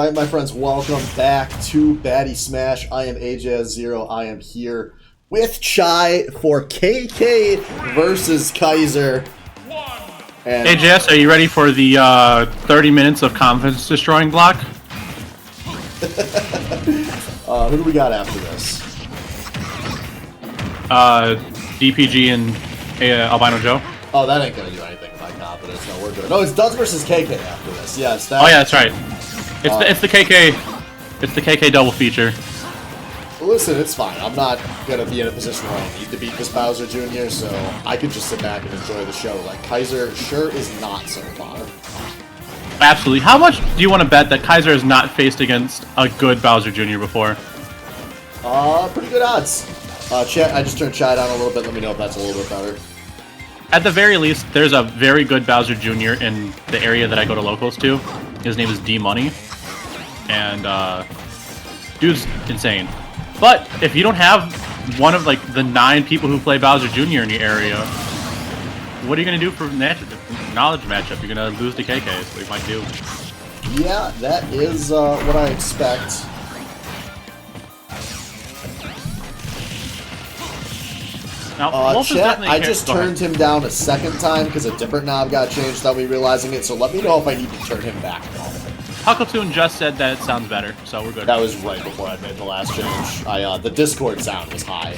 Alright, my friends, welcome back to Baddy Smash. I am AJ0. I am here with Chai for KK versus Kaiser. And AJS, are you ready for the 30 minutes of confidence-destroying block? who do we got after this? DPG and Albino Joe. Oh, that ain't gonna do anything with my confidence. No, we're good. No, it's Duds versus KK after this. Yeah, it's that. Oh yeah, that's right. It's the KK. It's the KK double feature. Listen, it's fine. I'm not gonna be in a position where I need to beat this Bowser Jr., so I could just sit back and enjoy the show. Like, Kaiser sure is not so far. Absolutely. How much do you want to bet that Kaiser has not faced against a good Bowser Jr. before? Pretty good odds. Chat, I just turned Chai down a little bit. Let me know if that's a little bit better. At the very least, there's a very good Bowser Jr. in the area that I go to locals to. His name is D-Money. And, dude's insane. But, if you don't have one of, like, the 9 people who play Bowser Jr. in your area, what are you going to do for knowledge matchup? You're going to lose to KK, is what you might do. Yeah, that is, what I expect. Now, chat, I just turned him down a second time because a different knob got changed without me realizing it, so let me know if I need to turn him back. Huckletune just said that it sounds better, so we're good. That was right before I made the last change. The Discord sound was high,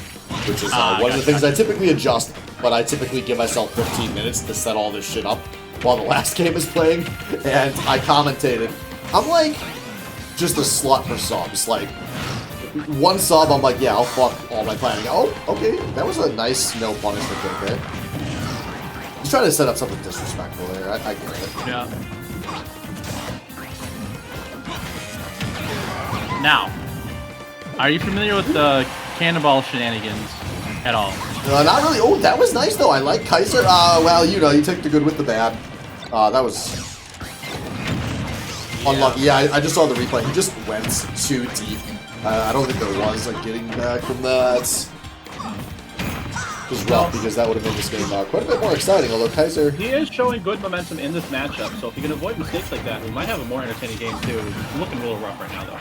which is one of the things I typically adjust, but I typically give myself 15 minutes to set all this shit up while the last game is playing, and I commentated. I'm like, just a slut for subs. Like, one sub, I'm like, yeah, I'll fuck all my planning. Oh, okay, that was a nice no punishment there. He's trying to set up something disrespectful there. I get it. Yeah. Now, are you familiar with the cannonball shenanigans at all? Not really. Oh, that was nice, though. I like Kaiser. Well, you know, you take the good with the bad. That was unlucky. Yeah, I just saw the replay. He just went too deep. I don't think there was, like, getting back from that. It was rough, because that would have made this game quite a bit more exciting, although Kaiser... He is showing good momentum in this matchup, so if he can avoid mistakes like that, we might have a more entertaining game, too. He's looking a little rough right now, though.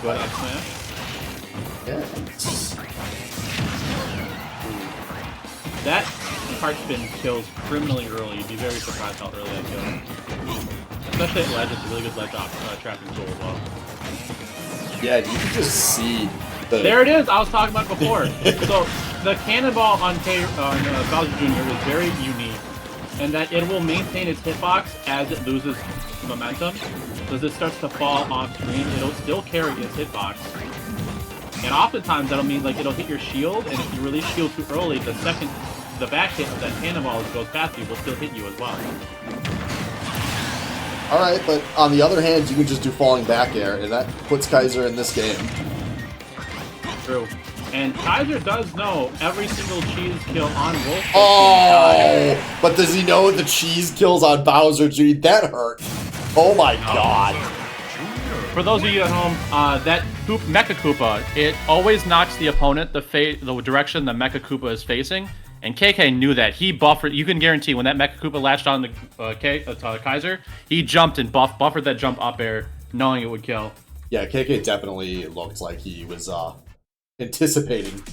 Good up smash. Yeah. That heart spin kills criminally early. You'd be very surprised how early that kills. Especially at ledge, it's a really good ledge trapping tool as well. Yeah, you can just see the... There it is! I was talking about it before. So, the cannonball on Bowser Jr. is very unique, in that it will maintain its hitbox as it loses momentum. So as it starts to fall off screen, it'll still carry its hitbox. And oftentimes that'll mean like it'll hit your shield, and if you release shield too early, the back hit of that cannonball that goes past you will still hit you as well. Alright, but on the other hand, you can just do falling back air, and that puts Kaiser in this game. True. And Kaiser does know every single cheese kill on Wolf. Oh! But does he know the cheese kills on Bowser Jr.? That hurt. Oh my god. For those of you at home, that Mecha Koopa, it always knocks the opponent the direction the Mecha Koopa is facing. And KK knew that. He buffered. You can guarantee when that Mecha Koopa latched on the Kaiser, he jumped and buffered that jump up air, knowing it would kill. Yeah, KK definitely looked like he was anticipating.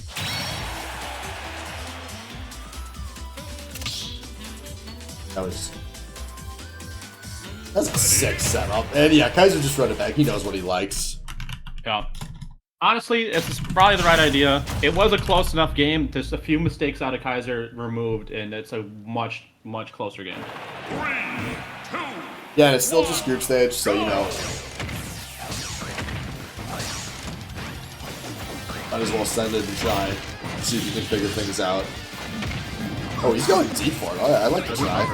That's a sick setup. And yeah, Kaiser just run it back. He knows what he likes. Yeah. Honestly, it's probably the right idea. It was a close enough game. There's a few mistakes out of Kaiser removed, and it's a much, much closer game. 3, 2, yeah, and it's still just group stage, so you know. Might as well send it and try. See if you can figure things out. Oh, he's going deep for it. I like this guy.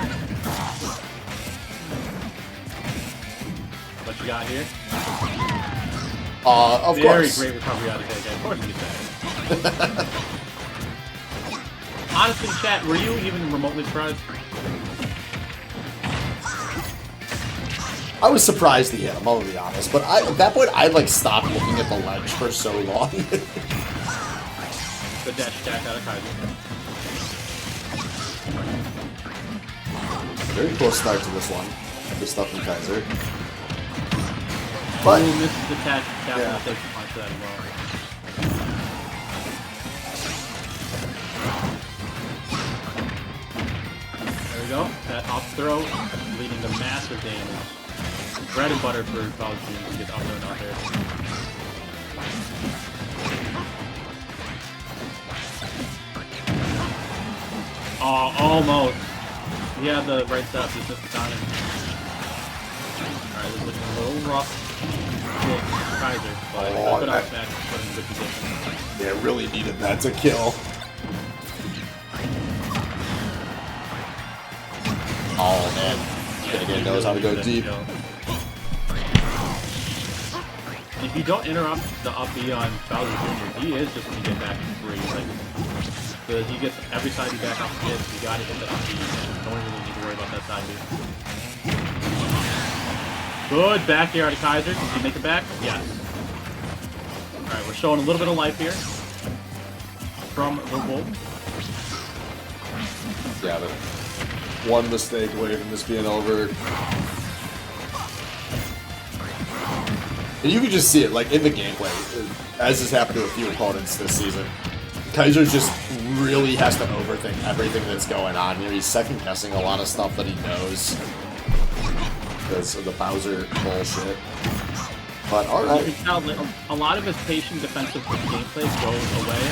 What you got here? Of course. Very great recovery out of KK. Of course you said. Honestly, chat, were you even remotely surprised? I was surprised he hit him, I'll be honest. But at that point, I like stopped looking at the ledge for so long. Good dash attack out of Kaiser. Very cool start to this one. Good stuff from Kaiser. But Ooh, misses the catch. Captain Yeah. takes the punch to that as well. There we go. That up throw leading to massive damage. Bread and butter for Bowser Jr. to get the up throw out there. Oh, almost. He had the right setup, just missed the timing. Alright, this is looking a little rough. Kaiser, but Oh, good that- out back, put in a good position. yeah, really needed that to kill. Oh man, Gonna knows how to go deep. If you don't interrupt the up B on Bowser Jr., he is just going to get back free. Like, he gets every side B back off the hit, you gotta hit that up B. Don't really need to worry about that side B. Good back air out of Kaiser. Can he make it back? Yes. Alright, we're showing a little bit of life here from the Wolf. Yeah, but one mistake away from this being over. And you can just see it, like, in the gameplay, as has happened to a few opponents this season. Kaiser just really has to overthink everything that's going on. You know, he's second-guessing a lot of stuff that he knows because of the Bowser bullshit. But, You alright. can tell that a lot of his patient defensive gameplay goes away.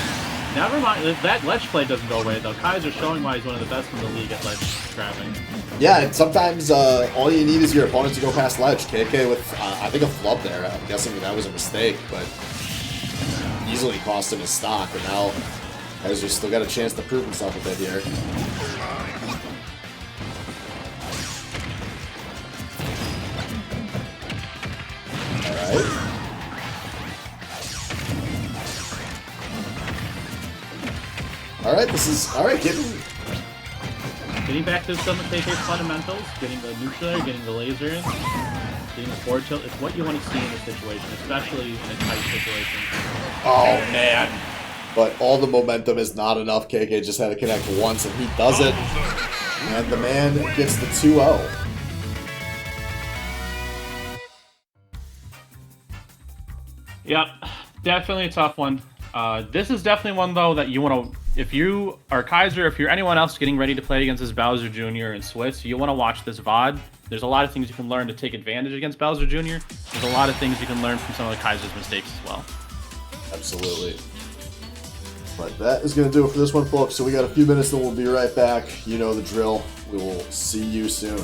Never mind, that ledge play doesn't go away though. Kaiser's showing why he's one of the best in the league at ledge trapping. Yeah, and sometimes all you need is your opponent to go past ledge. KK with, I think, a flub there. I'm guessing that was a mistake, but easily cost him his stock. And now Kaiser's still got a chance to prove himself a bit here. Alright. Alright, this is... Alright, Getting back to some of KK's fundamentals, getting the neutral air, getting the laser in, getting the forward tilt. It's what you want to see in this situation, especially in a tight situation. Oh, man. But all the momentum is not enough. KK just had to connect once, and he does it. And the man gets the 2-0. Yep, definitely a tough one. This is definitely one, though, that you want to... If you are Kaiser, if you're anyone else getting ready to play against this Bowser Jr. and Swiss, you want to watch this VOD. There's a lot of things you can learn to take advantage against Bowser Jr. There's a lot of things you can learn from some of the Kaiser's mistakes as well. Absolutely. But that is going to do it for this one, folks. So we got a few minutes, then we'll be right back. You know the drill. We will see you soon.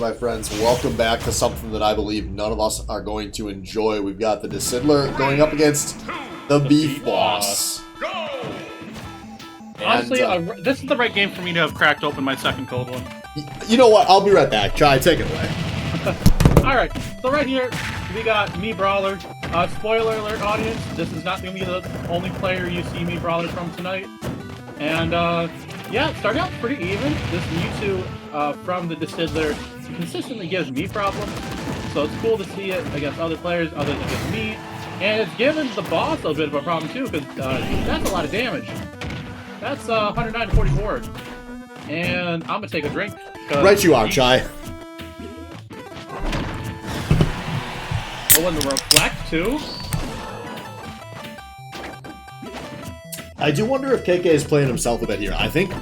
my friends. Welcome back to something that I believe none of us are going to enjoy. We've got the Disidler going up against the Beef Boss. Honestly, this is the right game for me to have cracked open my second cold one. You know what? I'll be right back. Try, take it away. Alright, so right here, we got me Brawler. Spoiler alert, audience, this is not going to be the only player you see me Brawler from tonight. And, yeah, it started out pretty even. This Mewtwo from the Disidler consistently gives me problems, so it's cool to see it against other players other than just me. And it's given the boss a bit of a problem too, because that's a lot of damage. That's 109 to 44. And I'm gonna take a drink. Right you are, Chai. Oh, and the reflect too? I do wonder if KK is playing himself a bit here. I think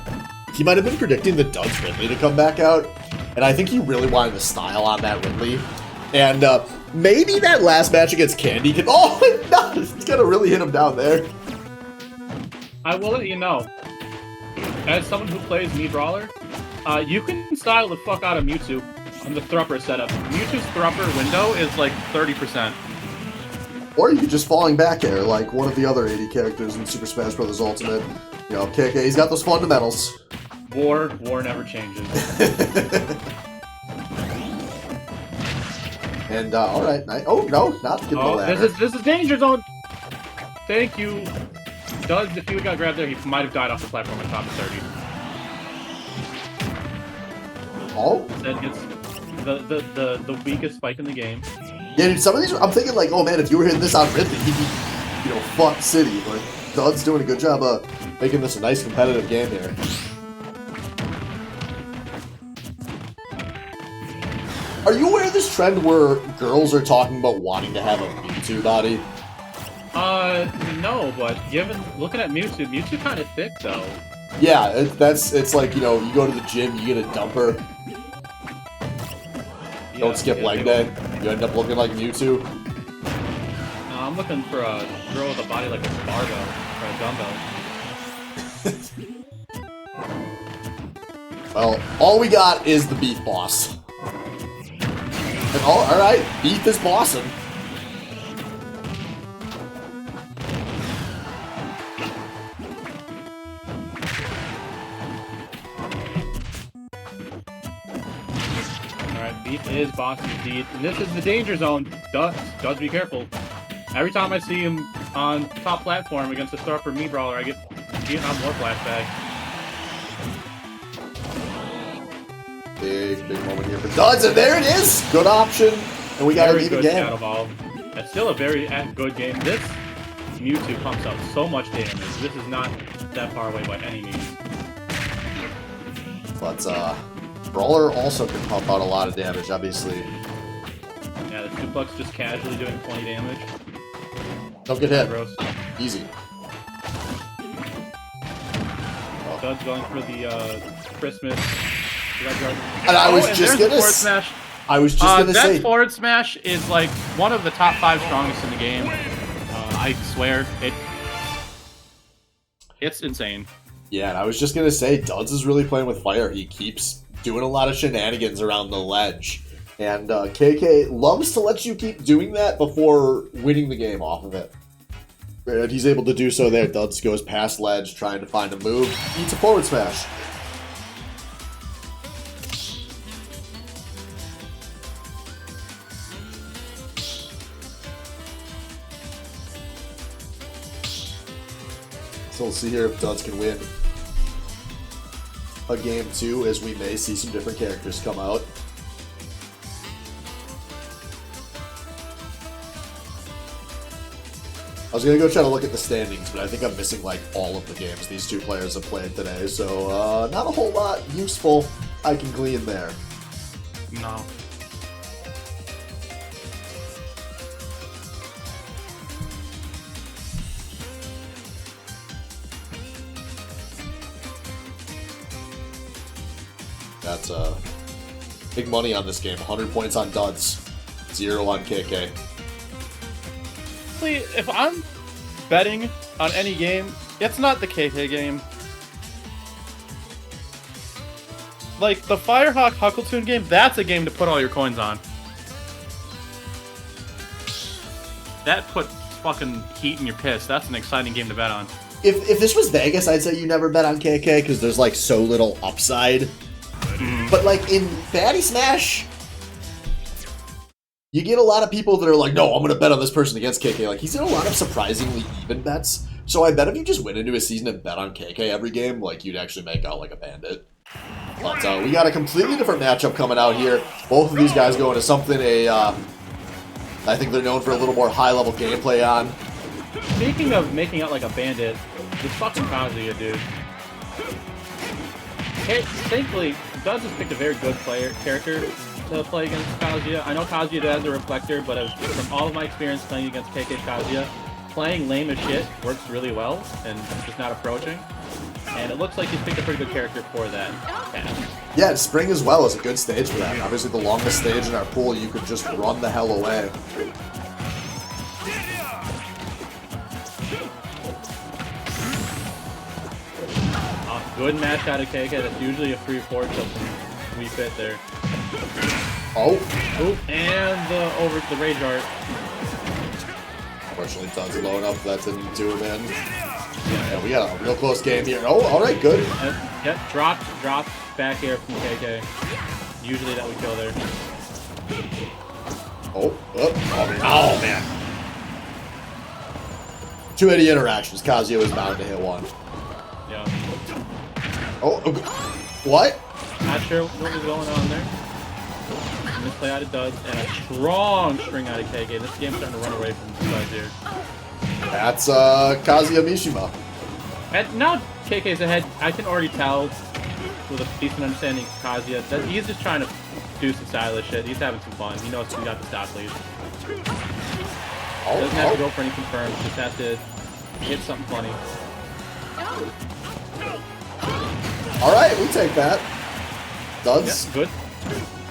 he might have been predicting the Duds Ridley to come back out, and I think he really wanted the style on that Ridley. And maybe that last match against Candy can... Oh, no! It's gonna really hit him down there. I will let you know, as someone who plays me Brawler, you can style the fuck out of Mewtwo on the Thrupper setup. Mewtwo's Thrupper window is like 30%. Or you could just falling back air like one of the other 80 characters in Super Smash Bros. Ultimate. You know, KK, he's got those fundamentals. War never changes. And, alright. Oh, no, not getting the ladder. This is danger zone! Thank you. Duds, if he got grabbed there, he might have died off the platform on top of 30. Oh? That gets the weakest spike in the game. Yeah, dude, some of these, I'm thinking like, oh man, if you were hitting this on Ridley, he'd be, you know, fuck City. But Dud's doing a good job of making this a nice competitive game here. Are you aware of this trend where girls are talking about wanting to have a Mewtwo body? No, but looking at Mewtwo kind of thick though. Yeah, it's like, you know, you go to the gym, you get a dumper. Yeah, don't skip leg day. You end up looking like Mewtwo. No, I'm looking for a girl with a body like a barbell or a dumbbell. Well, all we got is the Beef Boss. And alright, Beef is bossing. Beef is boss indeed, and this is the danger zone. Does be careful. Every time I see him on top platform against a Thrupper me Brawler, I get Vietnam War flashback. Big moment here for Duds, and there it is! Good option, and we got an even game. That's still a very good game. This Mewtwo pumps out so much damage. This is not that far away by any means. But, Brawler also can pump out a lot of damage, obviously. Yeah, the suplex just casually doing 20 damage. Don't get hit. Gross. Easy. Dud's going for the Christmas. And I was just gonna smash. I was just gonna say that forward smash is like one of the top 5 strongest in the game. I swear it's insane. Yeah, and I was just gonna say Duds is really playing with fire. He keeps doing a lot of shenanigans around the ledge. And KK loves to let you keep doing that before winning the game off of it. And he's able to do so there. Duds goes past ledge, trying to find a move. Eats a forward smash. So we'll see here if Duds can win a game 2, as we may see some different characters come out. I was gonna go try to look at the standings, but I think I'm missing like all of the games these two players have played today, so not a whole lot useful I can glean there. No. That's big money on this game. 100 points on Duds, 0 on KK. If I'm betting on any game, it's not the KK game. like, the Firehawk Huckleton game, that's a game to put all your coins on. That puts fucking heat in your piss. That's an exciting game to bet on. If this was Vegas, I'd say you never bet on KK because there's like so little upside. But like in Baddy Smash, you get a lot of people that are like, no, I'm going to bet on this person against KK. Like, he's in a lot of surprisingly even bets. So I bet if you just went into a season and bet on KK every game, like, you'd actually make out like a bandit. But we got a completely different matchup coming out here. Both of these guys go into something I think they're known for a little more high-level gameplay on. Speaking of making out like a bandit, this fucking Kazuya, dude. Thankfully, Duds has picked a very good character to play against Kazuya. I know Kazuya has a reflector, but from all of my experience playing against KK Kazuya, playing lame as shit works really well and just not approaching. And it looks like he's picked a pretty good character for that task. Yeah, Spring as well is a good stage for that. Obviously, the longest stage in our pool, you could just run the hell away. Good match out of KK. That's usually a free forward tilt from Wii Fit there. Oh. Oop, and the rage art. Unfortunately, Duds low enough that didn't do him in. Yeah, we got a real close game here. Oh, all right, good. Yep, dropped back air from KK. Usually that would kill there. Oh, man. Too many interactions. Kazuya was bound to hit one. Yeah. Oh, what? Not sure what was going on there. Misplay out of Duds, and a strong string out of KK. This game's starting to run away from the sides here. That's Kazuya Mishima. And now KK's ahead. I can already tell with a decent understanding of Kazuya that he's just trying to do some stylish shit. He's having some fun. He knows he got the stock lead. Doesn't have to go for any confirms. Just has to hit something funny. All right, we take that. Duds. Yeah, good.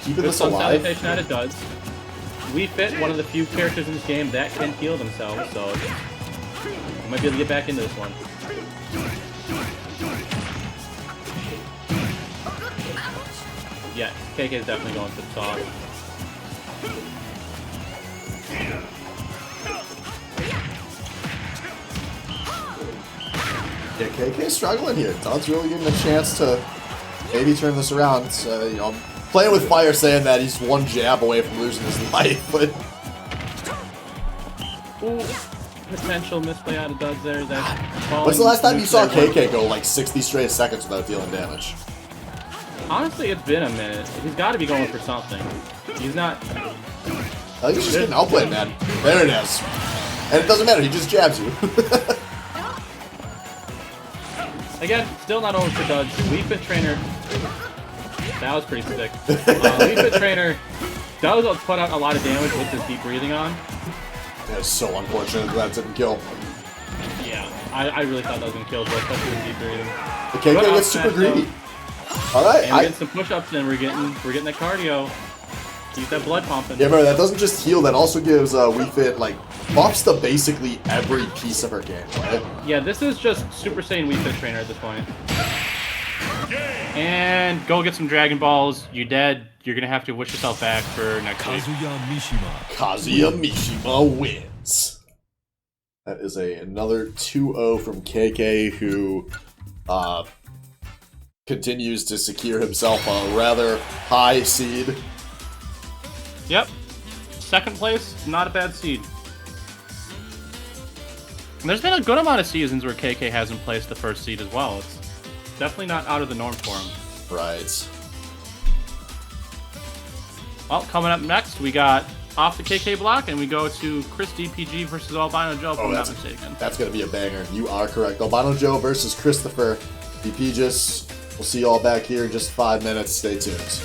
Keeping Good this alive. Salutation out of Duds. Wii Fit, one of the few characters in this game that can heal themselves, so we might be able to get back into this one. Yeah, KK is definitely going for the top. Yeah, KK's struggling here. Duds really getting a chance to maybe turn this around. You know, playing with fire, saying that he's one jab away from losing his life, but ooh, potential misplay out of Duds there. when's the last time you saw KK go like 60 straight seconds without dealing damage? Honestly, it's been a minute. He's got to be going for something. He's not. I think he's just getting outplayed, man. There it is. And it doesn't matter, he just jabs you. Again, still not over for Duds. Wii Fit Trainer. That was pretty sick. Wii Fit Trainer does put out a lot of damage with his deep breathing on. That's so unfortunate that didn't kill. Yeah, I really thought that was going to kill, but especially with deep breathing. The KK gets super greedy. Alright, and we're getting some push-ups and we're getting that cardio. Keep that blood pumping. Yeah, remember, that doesn't just heal, that also gives Wii Fit, like, buffs to basically every piece of her game, right? Yeah, this is just Super Saiyan Wii Fit Trainer at this point. And go get some Dragon Balls. You're dead. You're going to have to wish yourself back for next week. Kazuya Mishima wins. That is another 2-0 from KK, who continues to secure himself a rather high seed. Yep. Second place, not a bad seed. And there's been a good amount of seasons where KK hasn't placed the first seed as well. It's definitely not out of the norm for him. Right. Well, coming up next, we got off the KK block, and we go to Chris DPG versus Albino Joe, if I'm not mistaken. That's going to be a banger. You are correct. Albino Joe versus Christopher DPGis. We'll see you all back here in just 5 minutes. Stay tuned.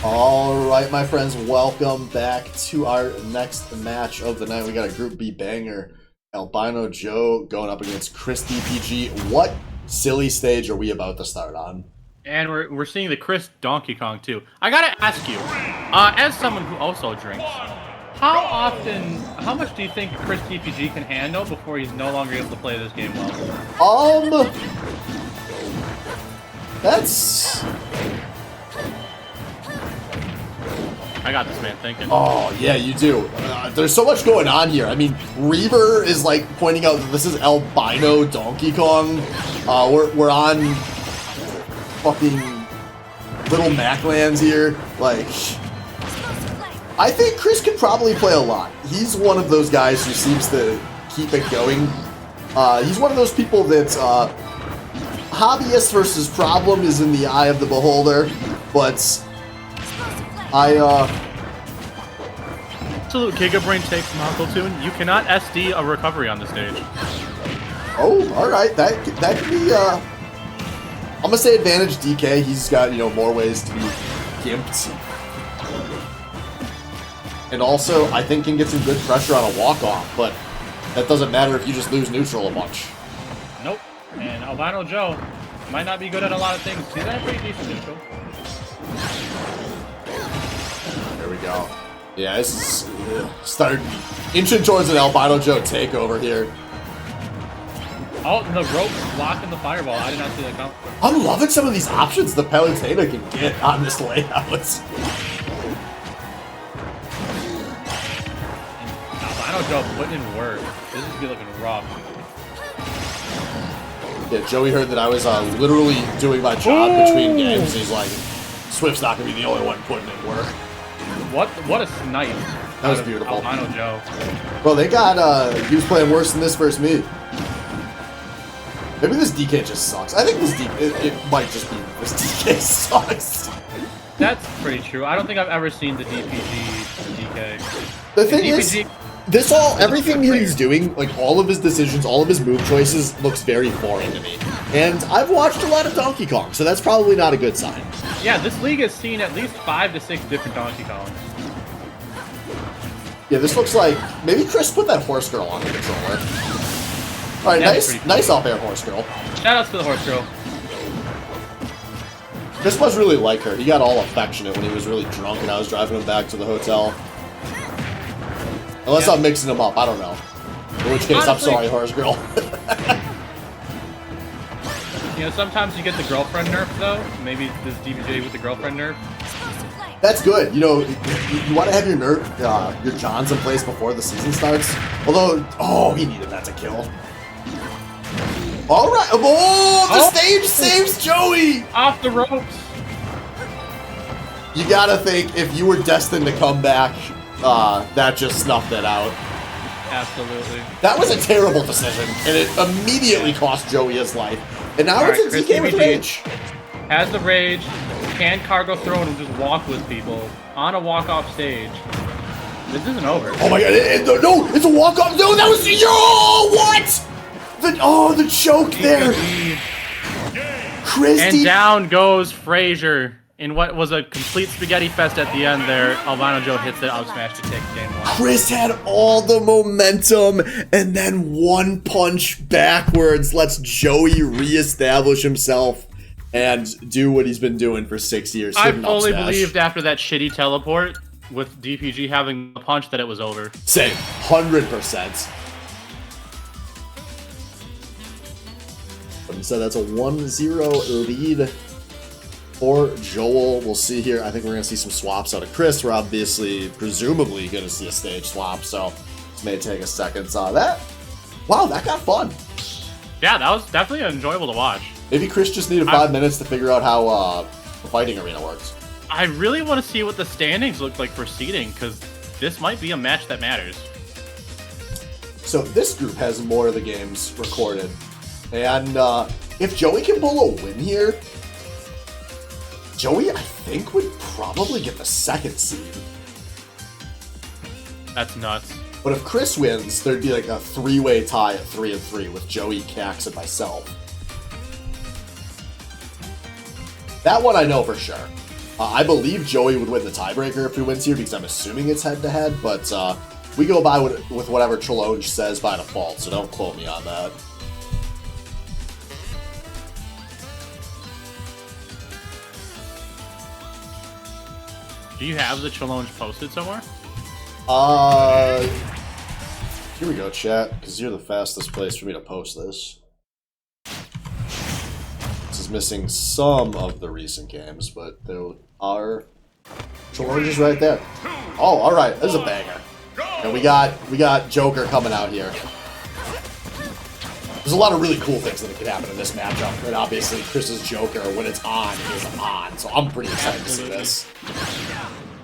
All right, my friends, welcome back to our next match of the night. We got a Group B banger. Albino Joe going up against Chris DPG. What silly stage are we about to start on? And we're seeing the Chris Donkey Kong too. I gotta ask you, as someone who also drinks, how much do you think Chris DPG can handle before he's no longer able to play this game well? That's... I got this man thinking. Oh, yeah, you do. There's so much going on here. I mean, Reaver is, like, pointing out that this is albino Donkey Kong. We're on fucking Little Mac lands here. Like, I think Chris could probably play a lot. He's one of those guys who seems to keep it going. He's one of those people that hobbyist versus problem is in the eye of the beholder, but... Absolute Gigabrain takes Monko Tune. You cannot SD a recovery on the stage. Oh, alright. That could be, I'm gonna say advantage DK. He's got, you know, more ways to be gimped. And also, I think can get some good pressure on a walk-off, but that doesn't matter if you just lose neutral a bunch. Nope. And Albino Joe might not be good at a lot of things. He's at a pretty decent neutral. There we go. Yeah, this is starting inching towards an Albino Joe takeover here. Oh, the rope blocking the fireball. I did not see that come. I'm loving some of these options the Palutena can get on this layout. Albino Joe putting in work. This is gonna be looking rough. Yeah, Joey heard that I was literally doing my job between games. And he's like, Swift's not gonna be the only one putting in work. What a snipe. That was beautiful. Albino Joe. Well, they got, he was playing worse than this versus me. Maybe this DK just sucks. I think this DK, it might just be this DK sucks. That's pretty true. I don't think I've ever seen the DPG DK. The thing is, everything he's doing, like all of his decisions, all of his move choices, looks very foreign to me. And I've watched a lot of Donkey Kong, so that's probably not a good sign. Yeah, this league has seen at least 5 to 6 different Donkey Kongs. Yeah, this looks like maybe Chris put that horse girl on the controller. All right, nice off-air horse girl. Shoutouts to the horse girl. Chris must really like her. He got all affectionate when he was really drunk and I was driving him back to the hotel. Unless I'm mixing them up, I don't know. In which case, honestly, I'm sorry, horse girl. You know, sometimes you get the girlfriend nerf, though. Maybe this DBJ with the girlfriend nerf. That's good. You know, you want to have your nerf, your Johns in place before the season starts. Although, oh, he needed that to kill. All right. Oh, the stage saves Joey. Off the ropes. You gotta think if you were destined to come back, that just snuffed it out. Absolutely. That was a terrible decision, and it immediately cost Joey his life. And now it's a DK with rage. Has the rage, can cargo throw and just walk with people on a walk-off stage. This isn't over. Oh my god, no, it's a walk-off. No, that was, what? The choke there. Christy. And down goes Frazier. In what was a complete spaghetti fest at the end there, Albino Joe hits the up smash to take game 1. Chris had all the momentum, and then one punch backwards lets Joey reestablish himself and do what he's been doing for 6 years. I fully believed after that shitty teleport with DPG having a punch that it was over. Same, 100%. So that's a 1-0 lead for Joel. We'll see here. I think we're going to see some swaps out of Chris. We're obviously, presumably, going to see a stage swap, so this may take a second. Wow, that got fun. Yeah, that was definitely enjoyable to watch. Maybe Chris just needed 5 minutes to figure out how the fighting arena works. I really want to see what the standings look like for seeding, because this might be a match that matters. So this group has more of the games recorded. And if Joey can pull a win here, Joey, I think, would probably get the 2nd seed. That's nuts. But if Chris wins, there'd be like a 3-way tie at 3-3 with Joey, Cax, and myself. That one I know for sure. I believe Joey would win the tiebreaker if he wins here because I'm assuming it's head-to-head, but we go by with whatever Trelonge says by default, so don't quote me on that. Do you have the challenge posted somewhere? Here we go, chat, because you're the fastest place for me to post this. This is missing some of the recent games, but there are challenges right there. Oh, all right, this is a banger. And we got Joker coming out here. There's a lot of really cool things that can happen in this matchup, and obviously Chris's Joker, when it's on, is on. So I'm pretty excited to see this.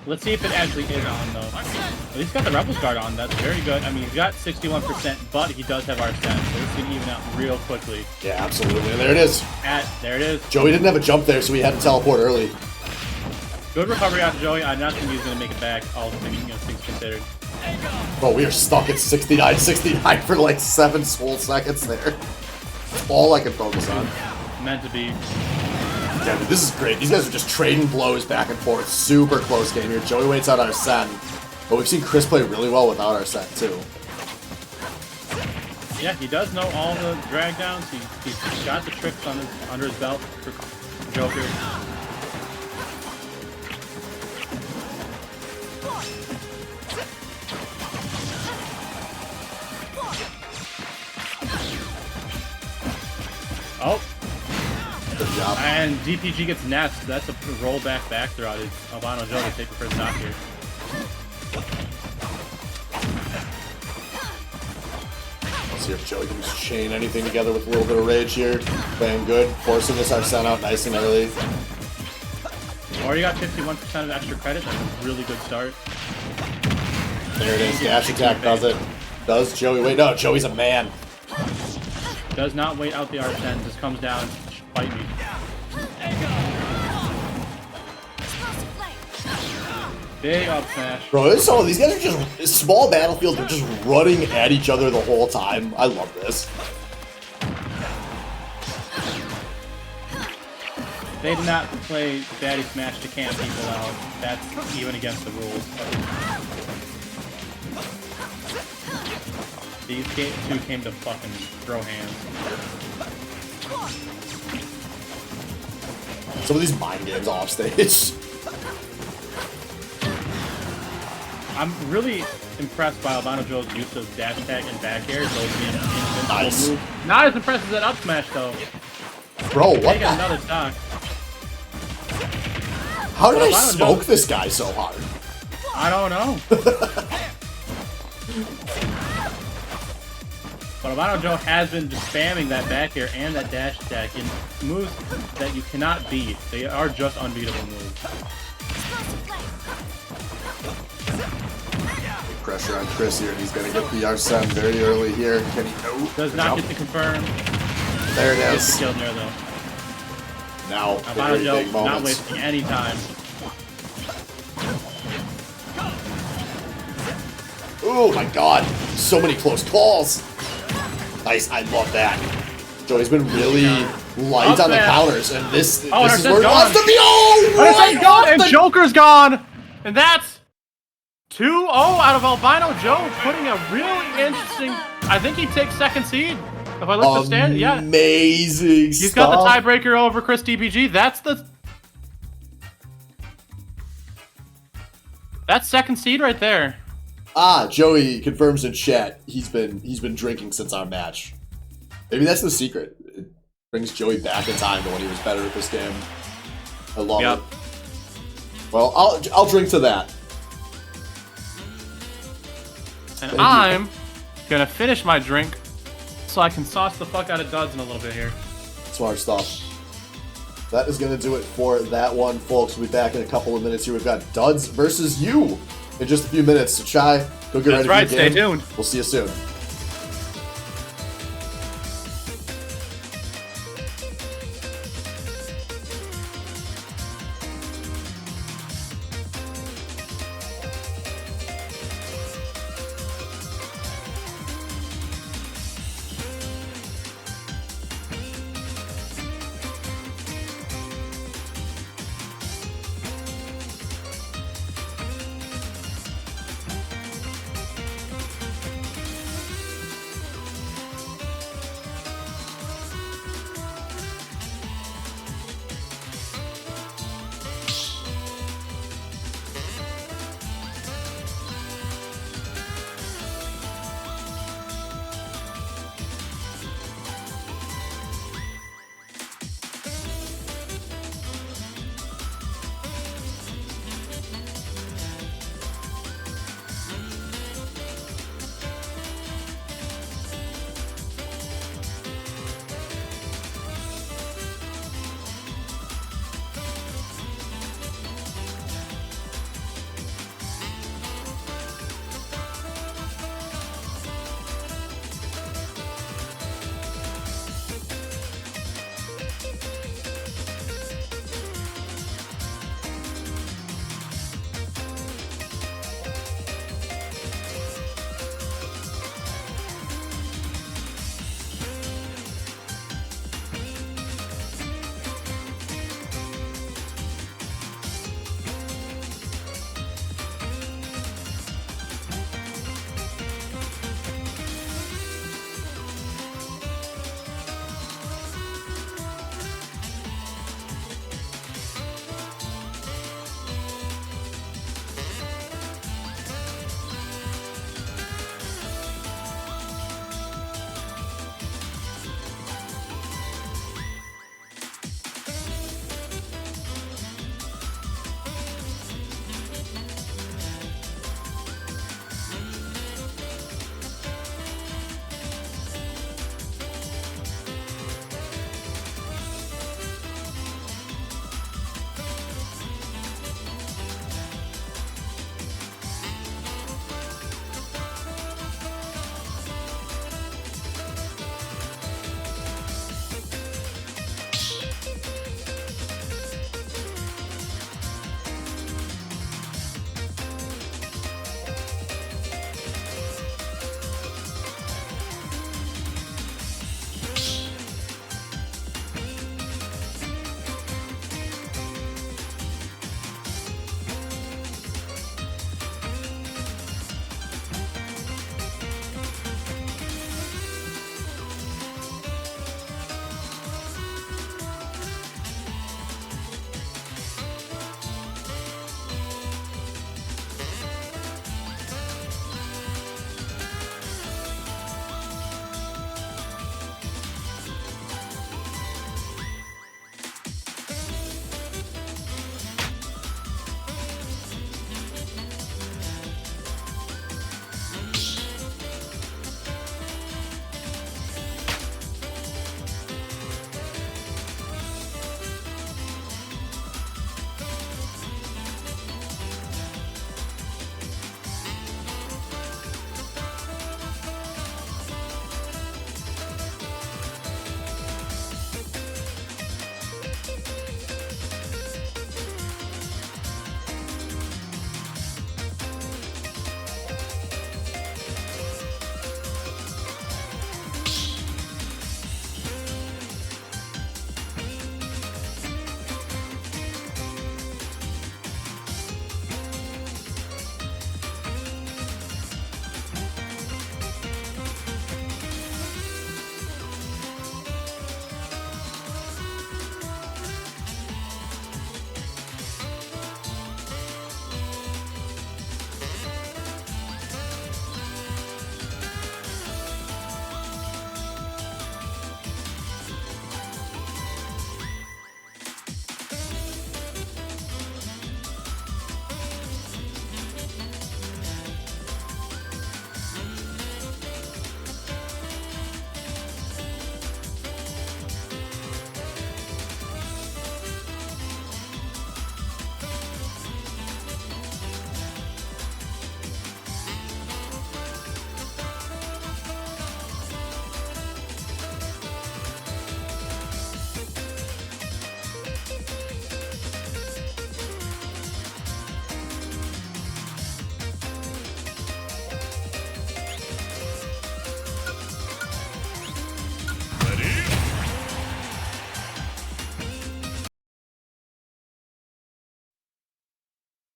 Let's see if it actually is on, though. At least got the Rebels Guard on. That's very good. I mean, he's got 61%, but he does have Arsene, so this can even out real quickly. Yeah, absolutely. And there it is. There it is. Joey didn't have a jump there, so he had to teleport early. Good recovery out of Joey. I'm not think he's going to make it back, all things considered. Bro, we are stuck at 69-69 for like 7 whole seconds there. That's all I can focus on. Meant to be. Yeah, dude, this is great. These guys are just trading blows back and forth. Super close game here. Joey waits out Arsene, but we've seen Chris play really well without Arsene too. Yeah, he does know all the drag downs. He's got the tricks under his belt for Joker. Oh. Good job. And DPG gets next. That's a rollback back throw. Albano Joe to take the first knock here. Let's see if Joey can just chain anything together with a little bit of rage here. Playing good. Forcing this Arsene out nice and early. Already got 51% of extra credit. That's a really good start. There it is. Dash attack does it. Does Joey wait? No, Joey's a man. Does not wait out the Arsene. Just comes down. Fight me. Big up smash. Bro, so these guys are just small battlefield. They're just running at each other the whole time. I love this. They did not play Baddy Smash to camp people out. That's even against the rules. These two came to fucking throw hands. Some of these mind games off stage. I'm really impressed by Albano Joe's use of dash attack and back air. Those being an invincible Nice. move. Not as impressive as that up smash though. Bro, what Take the? another stock. How did I Albano smoke Joe- this guy so hard? I don't know. But Albano Joe has been just spamming that back air and that dash attack in moves that you cannot beat. They are just unbeatable moves. Big pressure on Chris here, and he's gonna get the Arsene very early here. Can he? No. Does not get to confirm. There it Gets the is. kill there though. Now, Albano very Joe big not moments. wasting any time. Oh my god, so many close calls. Nice, I love that. Joey's been really light Up on the there. counters, and this is where Arsene's it wants gone. to be. Oh, Arsene's right gone off and the- Joker's gone! And that's 2-0 out of Albino Joe, putting a really interesting... I think he takes second seed. If I look at the stand, yeah. Amazing He's got stuff. the tiebreaker over Chris DPG. That's second seed right there. Ah, Joey confirms in chat he's been drinking since our match. Maybe that's the secret. It brings Joey back in time to when he was better at this game. I love Yep. it. Well, I'll drink to that. And Thank you. I'm gonna finish my drink so I can sauce the fuck out of Duds in a little bit here. Smart stuff. That is going to do it for that one, folks. We'll be back in a couple of minutes here. We've got Duds versus you in just a few minutes. So, Chai, go get ready That's right, for your stay game. tuned. We'll see you soon.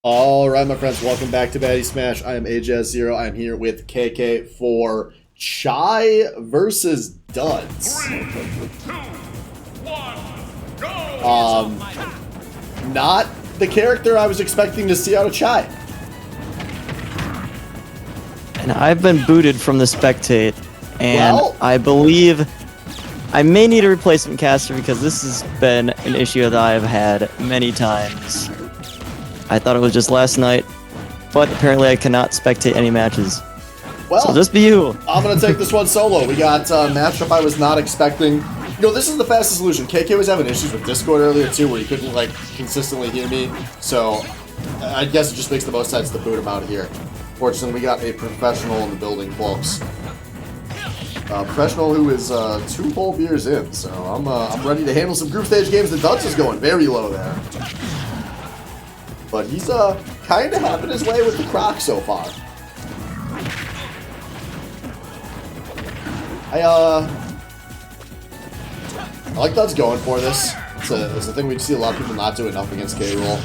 Alright, my friends, welcome back to Baddy Smash. I am AJ0. I'm here with KK for Chai versus Duds. 3, 2, 1, go! Not the character I was expecting to see out of Chai. And I've been booted from the spectate, and Well, I believe I may need a replacement caster because this has been an issue that I've had many times. I thought it was just last night, but apparently I cannot spectate any matches. well, So just be you. I'm going to take this one solo. We got a matchup I was not expecting. You know, this is the fastest solution. KK was having issues with Discord earlier, too, where he couldn't, like, consistently hear me. So, I guess it just makes the most sense to boot him out of here. Fortunately, we got a professional in the building, folks. Professional who is 2 whole beers in, so I'm ready to handle some group stage games. The Duds is going very low there. But he's kind of having his way with the Croc so far. I like Duds going for this. It's a thing we see a lot of people not do enough against K-Roll.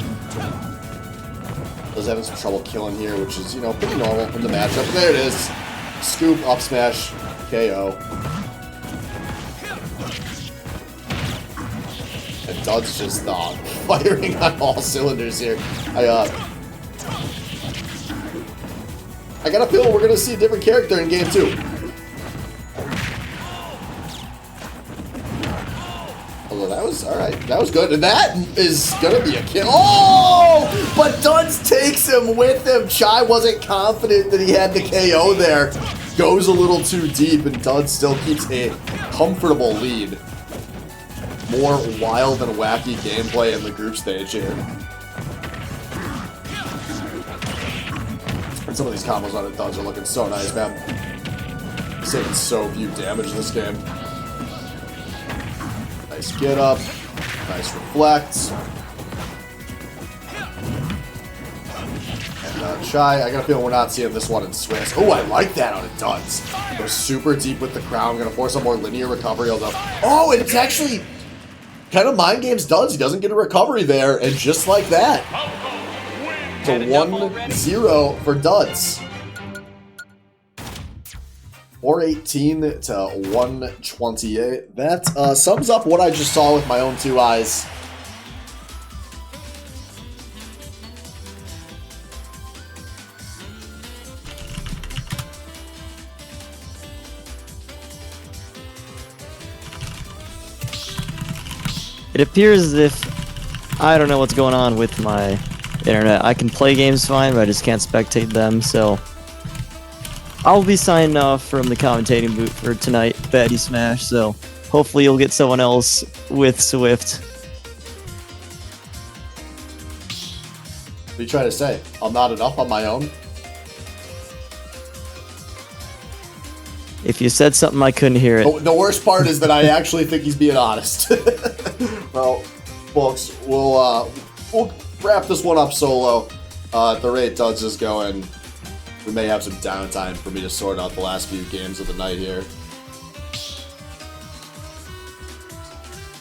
Does having some trouble killing here, which is, you know, pretty normal in the matchup. There it is. Scoop, up smash, KO. And Duds just firing on all cylinders here. I got a feeling we're gonna see a different character in game 2. Although that was alright. That was good. And that is gonna be a kill. Oh! But Duds takes him with him. Chai wasn't confident that he had the KO there. Goes a little too deep, and Duds still keeps a comfortable lead. More wild and wacky gameplay in the group stage here. And some of these combos on it, Duds are looking so nice, man. Saving so few damage this game. Nice get up. Nice reflect. And Chai, I got a feeling we're not seeing this one in Swiss. Oh, I like that on a Duds. Goes super deep with the crown. Gonna force a more linear recovery. Although, oh, and it's actually kind of mind games Duds. He doesn't get a recovery there, and just like that, it's a 1-0 for Duds. 418 to 128. That sums up what I just saw with my own 2 eyes. It appears as if I don't know what's going on with my internet. I can play games fine, but I just can't spectate them, so I'll be signing off from the commentating booth for tonight, Baddy Smash, so hopefully you'll get someone else with Swift. What are you trying to say? I'm not enough on my own? If you said something, I couldn't hear it. The worst part is that I actually think he's being honest. Well, folks, we'll wrap this one up solo. At the rate Duds is going, we may have some downtime for me to sort out the last few games of the night here.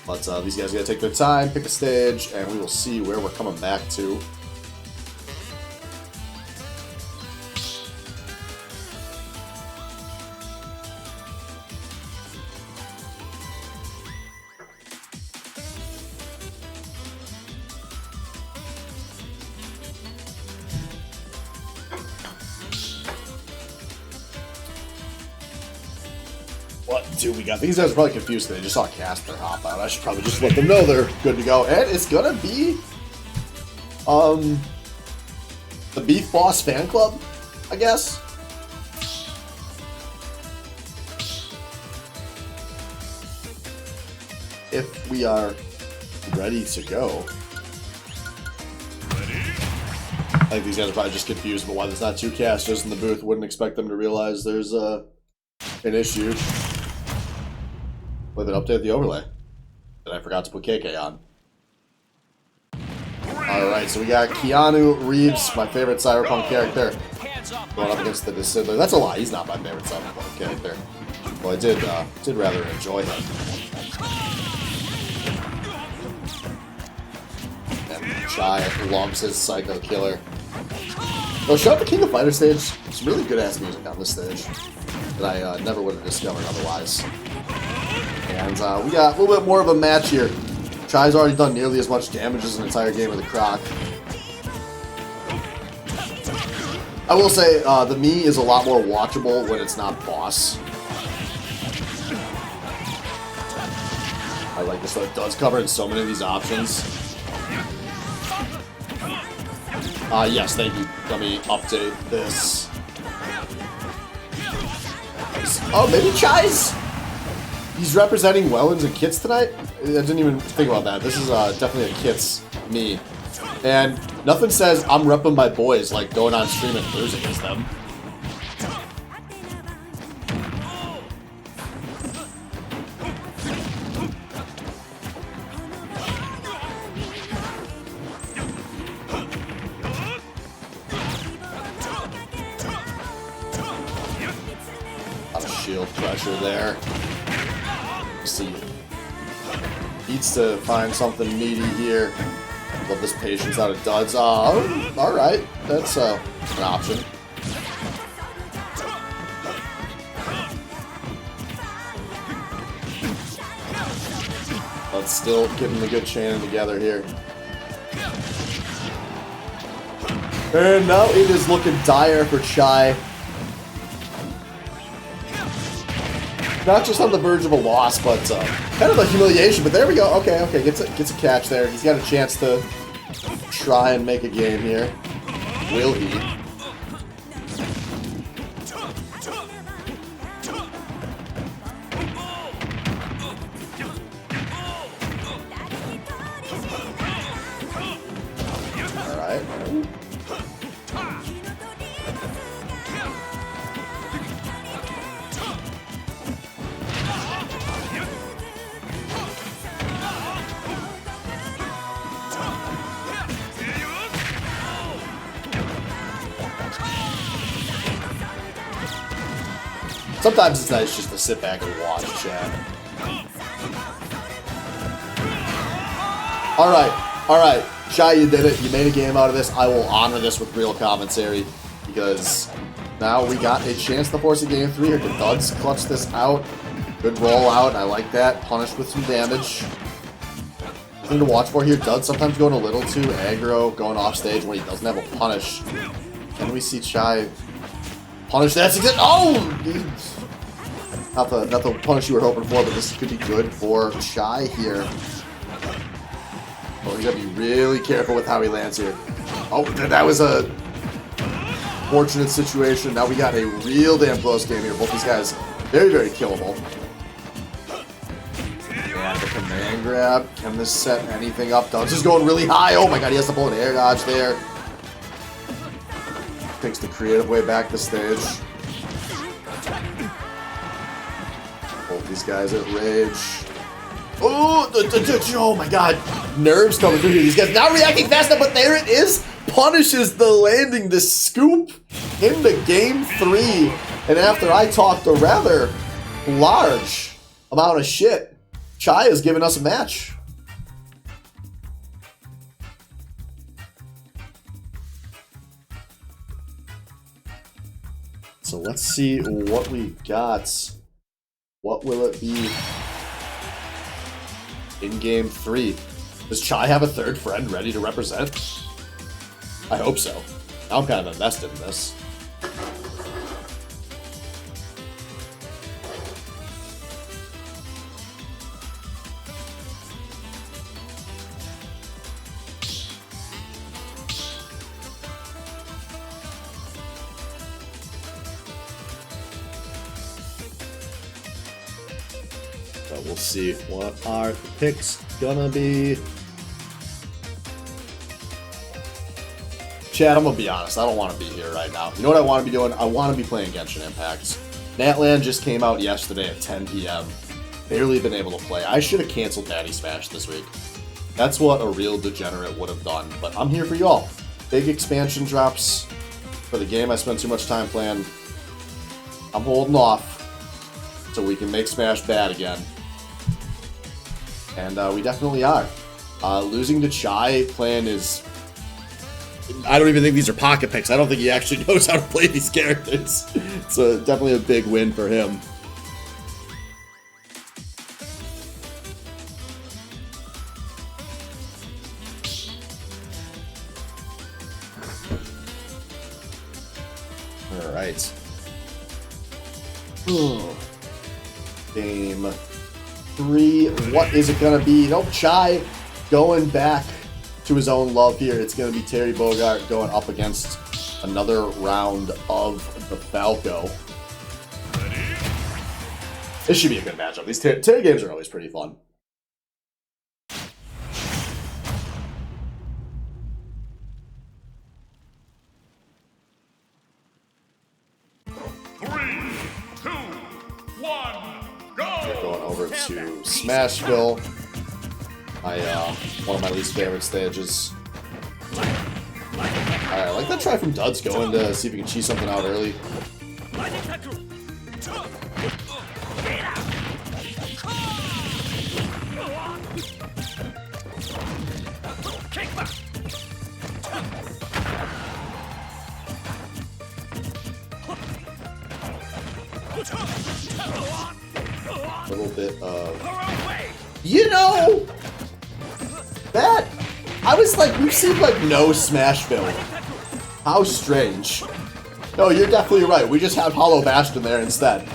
But these guys gotta take their time, pick a stage, and we will see where we're coming back to. What do we got? These guys are probably confused because they just saw a caster hop out. I should probably just let them know they're good to go. And it's gonna be the Beef Boss fan club, I guess. If we are ready to go. I think these guys are probably just confused about why there's not 2 casters in the booth. Wouldn't expect them to realize there's an issue with an update the overlay that I forgot to put KK on. Alright, so we got Keanu Reeves, my favorite Cyberpunk character, going up against the Dissiddler. That's a lie, he's not my favorite Cyberpunk character. Well, I did rather enjoy him. And Shy loves his Psycho Killer. Oh, show up the King of Fighters stage. Some really good ass music on this stage that I never would have discovered otherwise. And we got a little bit more of a match here. Shy's already done nearly as much damage as an entire game of the Croc. I will say, the Mii is a lot more watchable when it's not boss. I like this, though. It does cover in so many of these options. Yes, thank you. Let me update this. Oh, maybe Chai's? He's representing Wellens and Kits tonight? I didn't even think about that. This is definitely a Kits Mii. And nothing says I'm repping my boys like going on stream and losing against them. Lot of shield pressure there. Let's see. Needs to find something meaty here. Love this patience out of duds. Alright. That's an option. Let's still give him a good chaining together here. And now it is looking dire for Chai. Not just on the verge of a loss, but kind of a humiliation. But there we go. Okay, gets a catch there. He's got a chance to try and make a game here. Will he? All right. Sometimes it's nice just to sit back and watch, Chad. Alright. Shy, you did it. You made a game out of this. I will honor this with real commentary because now we got a chance to force a game 3 here. Can Duds clutch this out? Good roll out. I like that. Punished with some damage. Thing to watch for here. Duds sometimes going a little too aggro, going off stage when he doesn't have a punish. Can we see Shy punish that? Oh! Not the punish you were hoping for, but this could be good for Shy here. Oh, he's got to be really careful with how he lands here. Oh, that was a fortunate situation. Now we got a real damn close game here. Both these guys very, very killable. And the command grab. Can this set anything up? Duds is going really high. Oh my god, he has to pull an air dodge there. Takes the creative way back to stage. Both these guys at rage. Oh my god. Nerves coming through here. These guys not reacting fast enough, but there it is. Punishes the landing, the scoop into game 3. And after I talked a rather large amount of shit, Chai has given us a match. So let's see what we got. What will it be in game 3? Does Chai have a third friend ready to represent? I hope so. Now I'm kind of invested in this. So we'll see what our picks gonna be. Chad, I'm gonna be honest, I don't want to be here right now. You know what I want to be doing? I want to be playing Genshin Impact. Natland just came out yesterday at 10 p.m. Barely been able to play. I should have canceled Baddy Smash this week. That's what a real degenerate would have done. But I'm here for y'all. Big expansion drops for the game I spent too much time playing. I'm holding off so we can make Smash bad again. And we definitely are. Losing to Chai plan is... I don't even think these are pocket picks. I don't think he actually knows how to play these characters. It's definitely a big win for him. All right. Game 3. What is it going to be? Nope, Chai going back to his own love here. It's going to be Terry Bogart going up against another round of the Falco. This should be a good matchup. These Terry games are always pretty fun. Going over to Smashville. One of my least favorite stages. Alright, I like that try from Duds going to see if he can cheese something out early. A little bit of... You know! That... I was like, we've seen like no Smashville. How strange. No, you're definitely right. We just have Hollow Bastion there instead.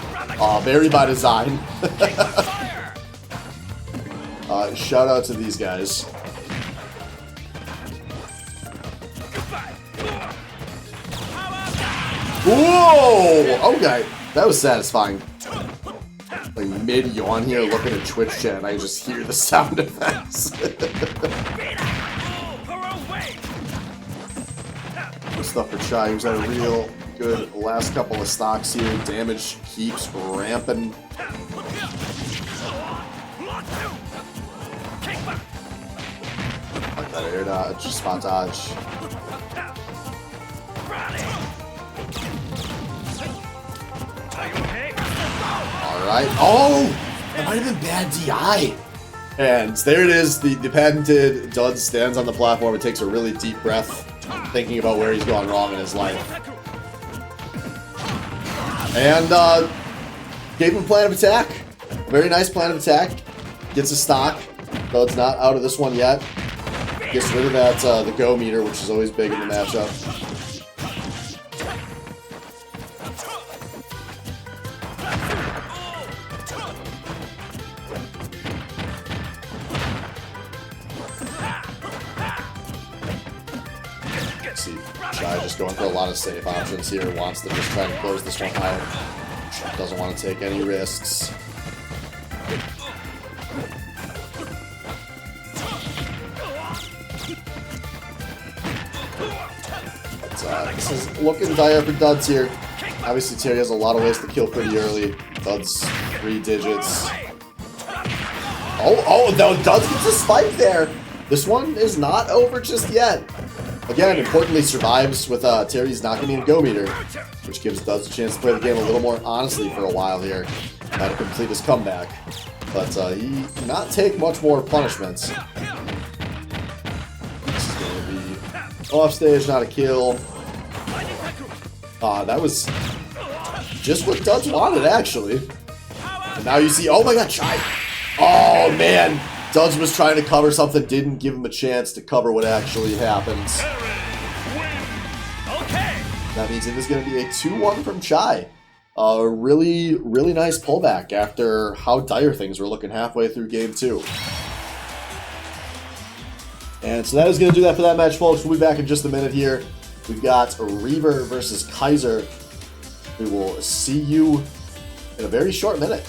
Very by design. Shout out to these guys. Whoa! Okay, that was satisfying. Like mid-yawn here, looking at Twitch chat, and I just hear the sound effects. Good stuff for Chai. He was at a real good last couple of stocks here. Damage keeps ramping. Like that air dodge, spot dodge. Alright. Oh! That might have been bad DI. And there it is. The patented Dud stands on the platform and takes a really deep breath, thinking about where he's gone wrong in his life. And gave him a plan of attack. Very nice plan of attack. Gets a stock. Dud's not out of this one yet. Gets rid of that the go meter, which is always big in the matchup. See, Chai just going for a lot of safe options here. Wants to just try to close this one out. Doesn't want to take any risks. But, this is looking dire for Duds here. Obviously, Terry has a lot of ways to kill pretty early. Duds 3 digits. Oh, no, Duds gets a spike there. This one is not over just yet. Again, importantly, survives with Terry's not getting a go meter, which gives Duds a chance to play the game a little more honestly for a while here. Try to complete his comeback. But he cannot take much more punishments. This is going to be off stage, not a kill. That was just what Duds wanted, actually. And now you see, oh my god, Chai! Oh man! Duds was trying to cover something, didn't give him a chance to cover what actually happens. That means it is going to be a 2-1 from Chai. A really, really nice pullback after how dire things were looking halfway through Game 2. And so that is going to do that for that match, folks. We'll be back in just a minute here. We've got Reaver versus Kaiser. We will see you in a very short minute.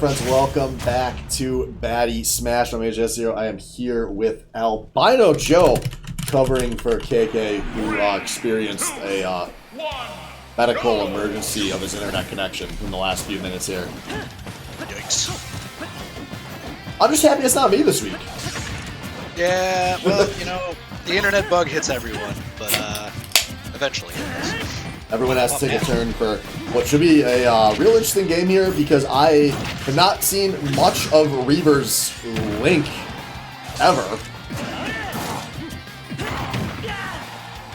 friends? Welcome back to Baddy Smash. I'm AJ0. I am here with Albino Joe, covering for KK, who experienced a medical emergency of his internet connection in the last few minutes here. Yikes. I'm just happy it's not me this week. Yeah, well, you know, the internet bug hits everyone, but eventually it does. Everyone has to take a turn for what should be a real interesting game here, because I have not seen much of Reaver's Link ever.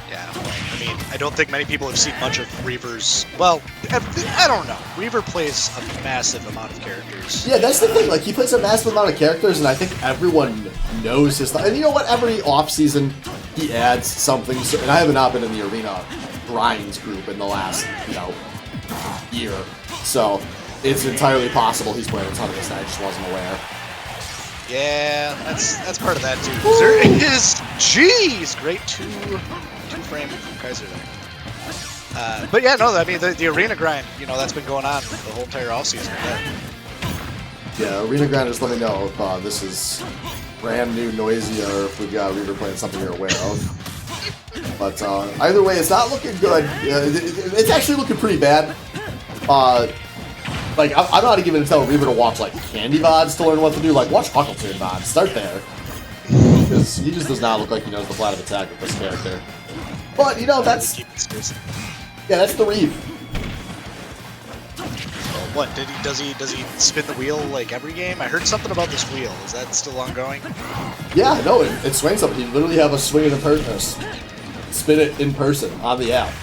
Yeah, I mean, I don't think many people have seen much of Reaver's. Well, I don't know. Reaver plays a massive amount of characters. Yeah, that's the thing. Like, he plays a massive amount of characters, and I think everyone knows his stuff. And you know what? Every off-season, he adds something. So, and I have not been in the arena grinds group in the last, year. So it's entirely possible he's playing a ton of this, and I just wasn't aware. Yeah, that's part of that too. There is, jeez, great two frame from Kaiser there. But yeah, no, I mean the arena grind, that's been going on the whole entire off season. Yeah, arena grinders, let me know if this is brand new, noisy, or if we've got Reaver playing something you're aware of. But either way, it's not looking good. It's actually looking pretty bad. Like, I'm not even gonna tell Reaver to watch like Candy VODs to learn what to do. Like, watch Huckleton VODs. Start there, because he just does not look like he knows the plan of attack with this character. But that's that's the Reave. What does he spin the wheel like every game? I heard something about this wheel. Is that still ongoing? Yeah, no, it swings up. You literally have a swing it in person. Spin it in person on the app.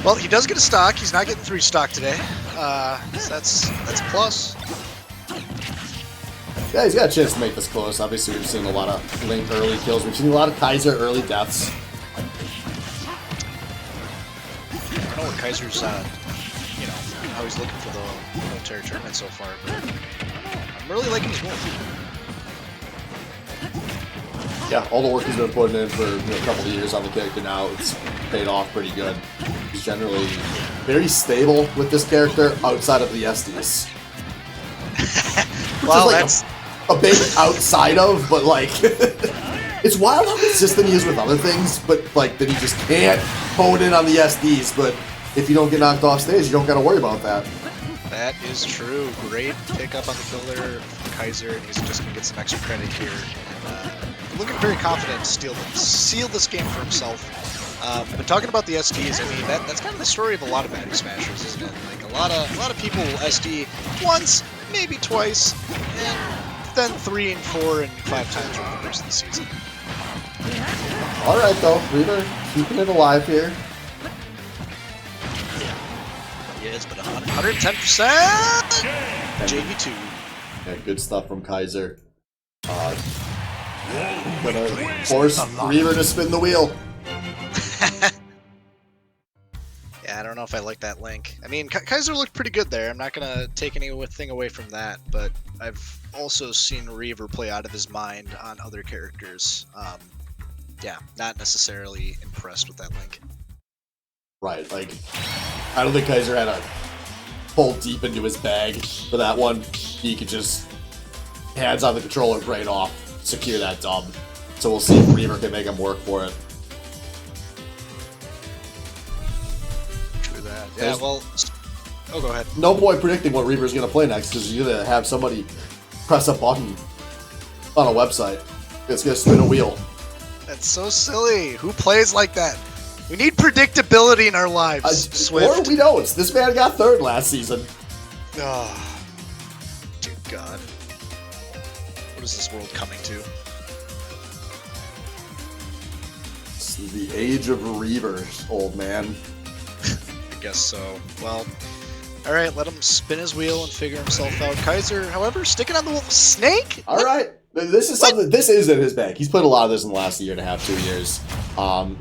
Well, he does get a stock. He's not getting 3 stock today. So that's a plus. Yeah, he's got a chance to make this close. Obviously, we've seen a lot of Link early kills. We've seen a lot of Kaiser early deaths. I don't know what Kaiser's, how he's looking for the whole entire tournament so far, but I'm really liking his move. Yeah, all the work he's been putting in for a couple of years on the character now, it's paid off pretty good. He's generally very stable with this character outside of the SDs. Which Well, is like a big outside of, but like it's wild how consistent he is with other things, but like that he just can't hone in on the SDs. But if you don't get knocked off stage, you don't got to worry about that. That is true. Great pickup on the kill there from Kaiser, and he's just going to get some extra credit here. And, looking very confident to seal this game for himself. But talking about the SDs, I mean, that's kind of the story of a lot of Baddy Smashers, isn't it? Like, a lot of people will SD once, maybe twice, and then 3 and 4 and 5 times over the course of the season. Alright though, Reaver keeping it alive here. Yes, but 110%! JV2. Yeah, good stuff from Kaiser. Gonna force Reaver to spin the wheel. Yeah, I don't know if I like that link. I mean, Kaiser looked pretty good there. I'm not going to take anything away from that, but I've also seen Reaver play out of his mind on other characters. Yeah, not necessarily impressed with that link. Right, like, I don't think Kaiser had to pull deep into his bag for that one. He could just hands on the controller right off, secure that dub. So we'll see if Reaver can make him work for it. True that. Yeah, well... Oh, go ahead. No point predicting what Reaver's going to play next, because you're going to have somebody press a button on a website. It's going to spin a wheel. That's so silly. Who plays like that? We need predictability in our lives, Swift. Or we don't. This man got 3rd last season. Oh, dear God. What is this world coming to? It's the age of Reavers, old man. I guess so. Well, alright, let him spin his wheel and figure himself out. Kaiser, however, sticking on the wall. Snake? Alright. This is something. This is in his bag. He's played a lot of this in the last year and a half, 2 years.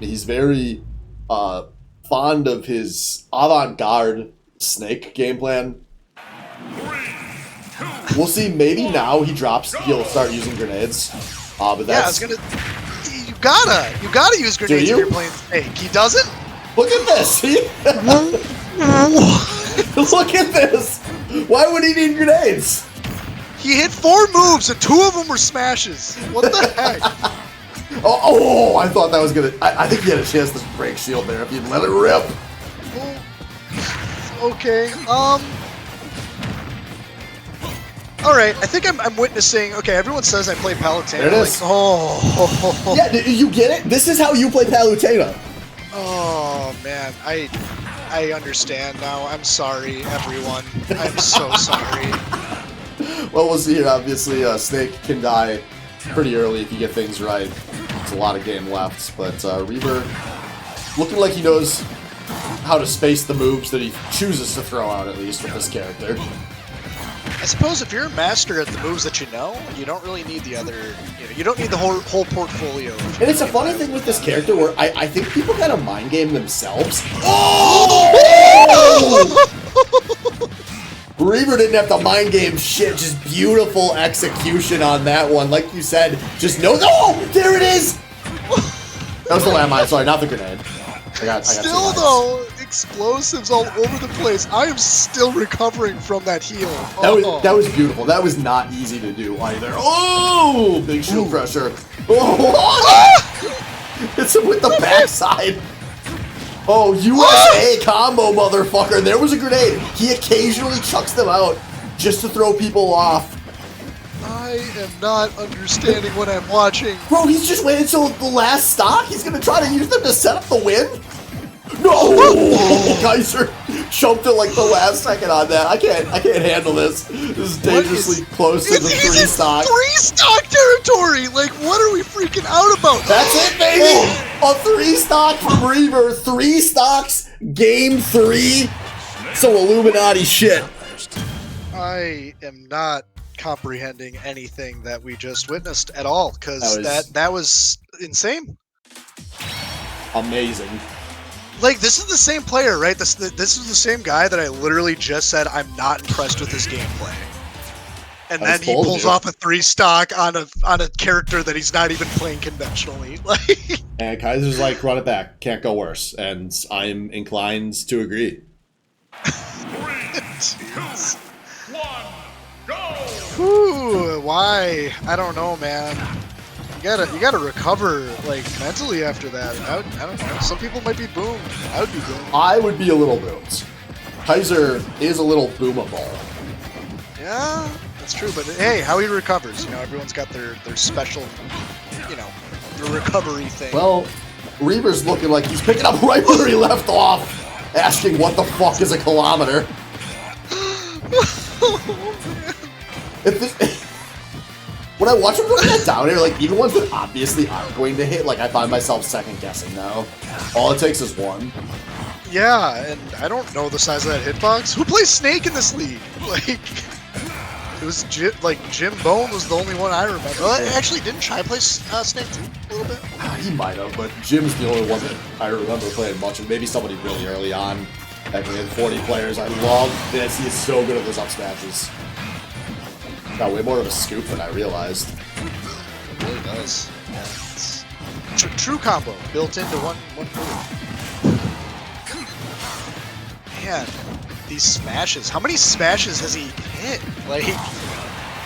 He's very fond of his avant-garde Snake game plan. We'll see. Maybe now he'll start using grenades. But that's... Yeah, I was gonna. You gotta use grenades if you're playing Snake. He doesn't. Look at this. See? Look at this! Why would he need grenades? He hit 4 moves and 2 of them were smashes. What the heck? Oh, I thought that was gonna... I think he had a chance to break shield there if he'd let it rip. Okay, Alright, I think I'm witnessing... Okay, everyone says I play Palutena. There it is. Like, oh. Yeah, you get it? This is how you play Palutena. Oh, man. I understand now. I'm sorry, everyone. I'm so sorry. Well, we'll see here. Obviously, Snake can die pretty early if you get things right. There's a lot of game left, but Reaver looking like he knows how to space the moves that he chooses to throw out, at least with this character. I suppose if you're a master at the moves that you know, you don't really need the other... You don't need the whole portfolio. And it's a funny thing with this character where I think people kind of mind game themselves. Oh! Reaver didn't have to mind game shit, just beautiful execution on that one. Like you said, just no. Oh, there it is! That was the landmine, sorry, not the grenade. I got Still, though, explosives all over the place. I am still recovering from that heal. That was beautiful. That was not easy to do either. Oh, big shield pressure. Oh, hits him with the backside. Oh, USA combo, motherfucker. There was a grenade. He occasionally chucks them out just to throw people off. I am not understanding what I'm watching. Bro, he's just waiting until the last stock. He's gonna try to use them to set up the win. No, Kaiser jumped it like the last second on that. I can't handle this. This is dangerously close to the 3 stock. 3 stock territory. Like, what are we freaking out about? That's it, baby. A 3 stock from Reaver. 3 stocks. Game 3. Some Illuminati shit. I am not comprehending anything that we just witnessed at all, because that was insane. Amazing. Like, this is the same player, right? This is the same guy that I literally just said I'm not impressed with his gameplay, and then he pulls off a 3 stock on a character that he's not even playing conventionally. Like, and Kaiser's like, run it back, can't go worse, and I'm inclined to agree. 3, 2, 1, go! Ooh, why? I don't know, man. You gotta recover, like, mentally after that. I don't know. Some people might be boomed. I would be boomed. I would be a little boomed. Kaiser is a little boomable. Yeah, that's true. But hey, how he recovers, everyone's got their special, the recovery thing. Well, Reaver's looking like he's picking up right where he left off, asking what the fuck is a kilometer. If this... When I watch him run that down here, like, even ones that obviously aren't going to hit, like, I find myself second-guessing now. All it takes is 1. Yeah, and I don't know the size of that hitbox. Who plays Snake in this league? Like, it was, Jim Bone was the only one I remember. Well, actually, didn't Chai play Snake, too, a little bit? He might have, but Jim's the only one that I remember playing much, and maybe somebody really early on. Back when we had 40 players. I love this. He is so good at those up smashes. Got way more of a scoop than I realized. It really does. Yeah, it's true combo built into one move. Man, these smashes. How many smashes has he hit? Like,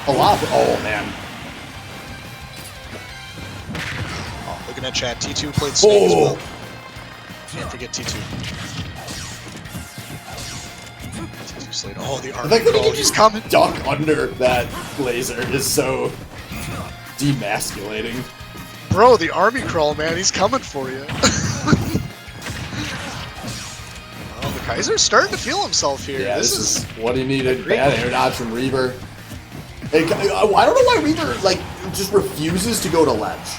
a lot. Oh man. Oh, looking at chat, T2 played Snake as well. Can't forget T2. Oh, the arm crawl, he's coming! Duck under that laser is so demasculating. Bro, the army crawl, man, he's coming for you. Oh, the Kaiser's starting to feel himself here. Yeah, this is what he needed. Bad air dodge from Reaver. I don't know why Reaver, like, just refuses to go to ledge.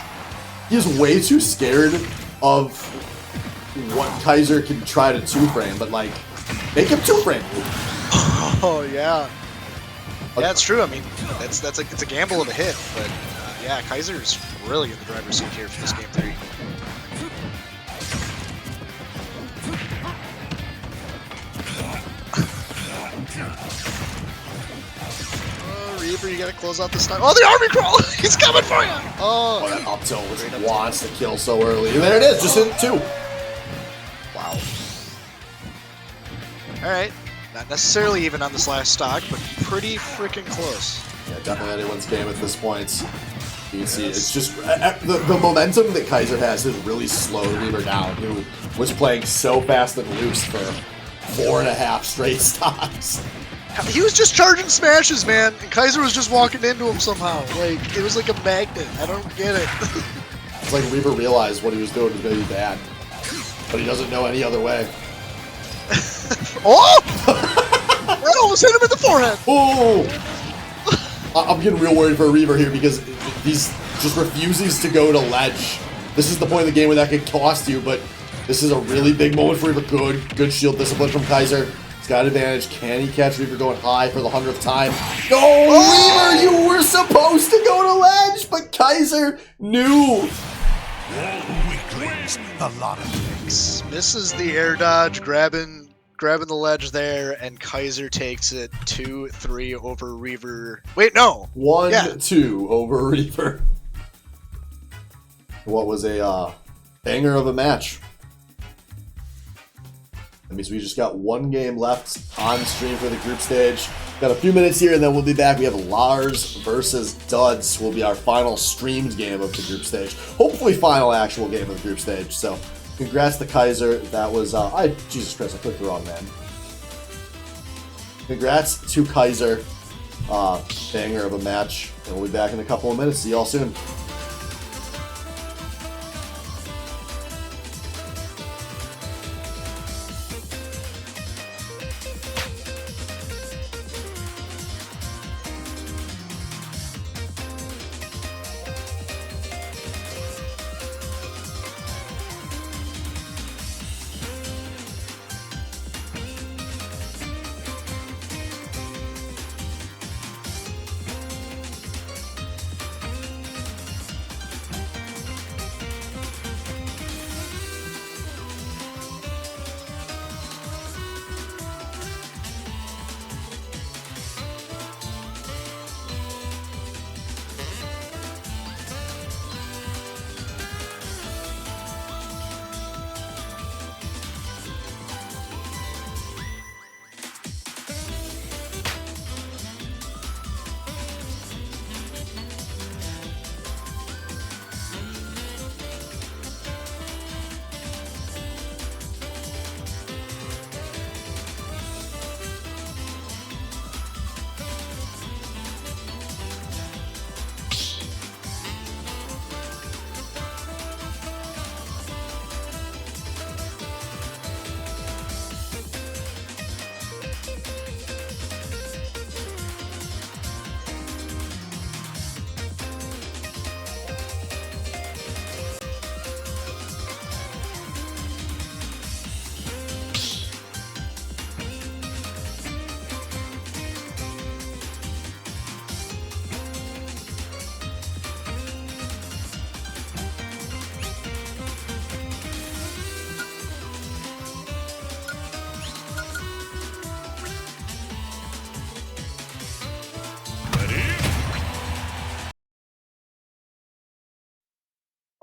He is way too scared of what Kaiser can try to 2-frame, but, like, make him 2-frame. Oh yeah, yeah, it's true. I mean, it's a gamble of a hit, but yeah, Kaiser's really in the driver's seat here for this game 3. Oh, Reaver, you gotta close out this time. Oh, the army crawl! He's coming for you! Oh, that up tilt wants to kill so early, and there it is, just hit 2. Wow. All right. Not necessarily even on this last stock, but pretty freaking close. Yeah, definitely anyone's game at this point. You can see it's just the momentum that Kaiser has really slowed Reaver down, who was playing so fast and loose for 4.5 straight stocks. He was just charging smashes, man, and Kaiser was just walking into him somehow. Like, it was like a magnet. I don't get it. It's like Reaver realized what he was doing was going to be bad, but he doesn't know any other way. Oh! That almost hit him in the forehead. Oh! I'm getting real worried for Reaver here because he's just refuses to go to ledge. This is the point of the game where that could cost you, but this is a really big moment for Reaver. Good shield discipline from Kaiser. He's got advantage. Can he catch Reaver going high for the 100th time? No, Reaver, you were supposed to go to ledge, but Kaiser knew. Weaklings, a lot of things. Misses the air dodge, grabbing the ledge there, and Kaiser takes it 2-3 over Reaver. Wait, no. 1-2 over Reaver. What was a banger of a match. That means we just got one game left on stream for the group stage. Got a few minutes here and then we'll be back. We have Lars versus Duds will be our final streamed game of the group stage. Hopefully final actual game of the group stage. So congrats to Kaiser. That was Jesus Christ, I clicked the wrong man. Congrats to Kaiser. Banger of a match. And we'll be back in a couple of minutes. See y'all soon.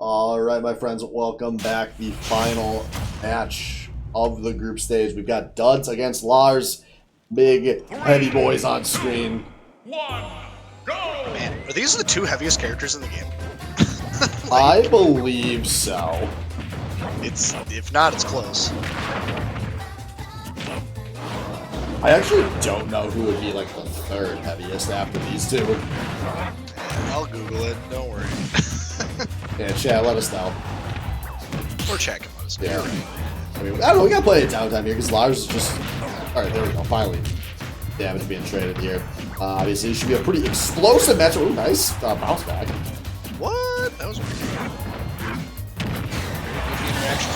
Alright, my friends, welcome back. The final match of the group stage. We've got Duds against Lars. Big, heavy boys on screen. One, go! Man, are these the two heaviest characters in the game? I believe so. It's, if not, it's close. I actually don't know who would be like the third heaviest after these two. I'll Google it, don't worry. Yeah, chat, let us know. Or check and let us know. Yeah. I mean, I don't know, we got plenty of downtime here because Lars is just... Alright, there we go, finally. Damage being traded here. Obviously, it should be a pretty explosive match. Ooh, nice bounce back. What? That was weird.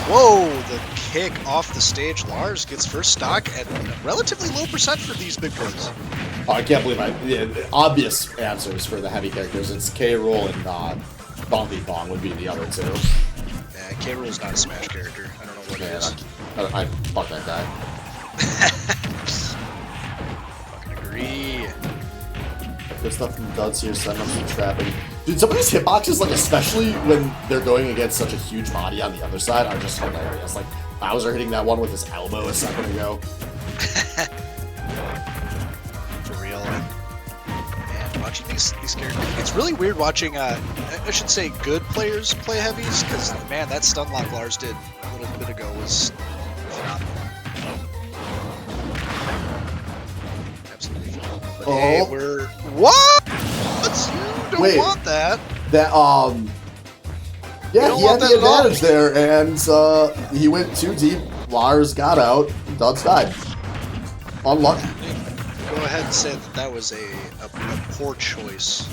Whoa, the kick off the stage. Lars gets first stock at a relatively low percent for these big boys. Oh, I can't believe the obvious answers for the heavy characters. It's K-Rool and Donkey Kong would be the other two. Yeah, K-Rool's not a Smash character. I don't know what it Man, is. I fuck that guy. Fucking agree. Good stuff from Duds here, setting up some trapping. Dude, some of these hitboxes, like especially when they're going against such a huge body on the other side, are just hilarious. Like Bowser hitting that one with his elbow a second ago. watching these characters. It's really weird watching. I should say good players play heavies because man, that stun lock Lars did a little bit ago was phenomenal. Absolutely phenomenal. But hey, we're what? You don't want that. That yeah, he had the advantage there, and he went too deep. Lars got out. Duds died. Unlucky. Go ahead and say that was a poor choice.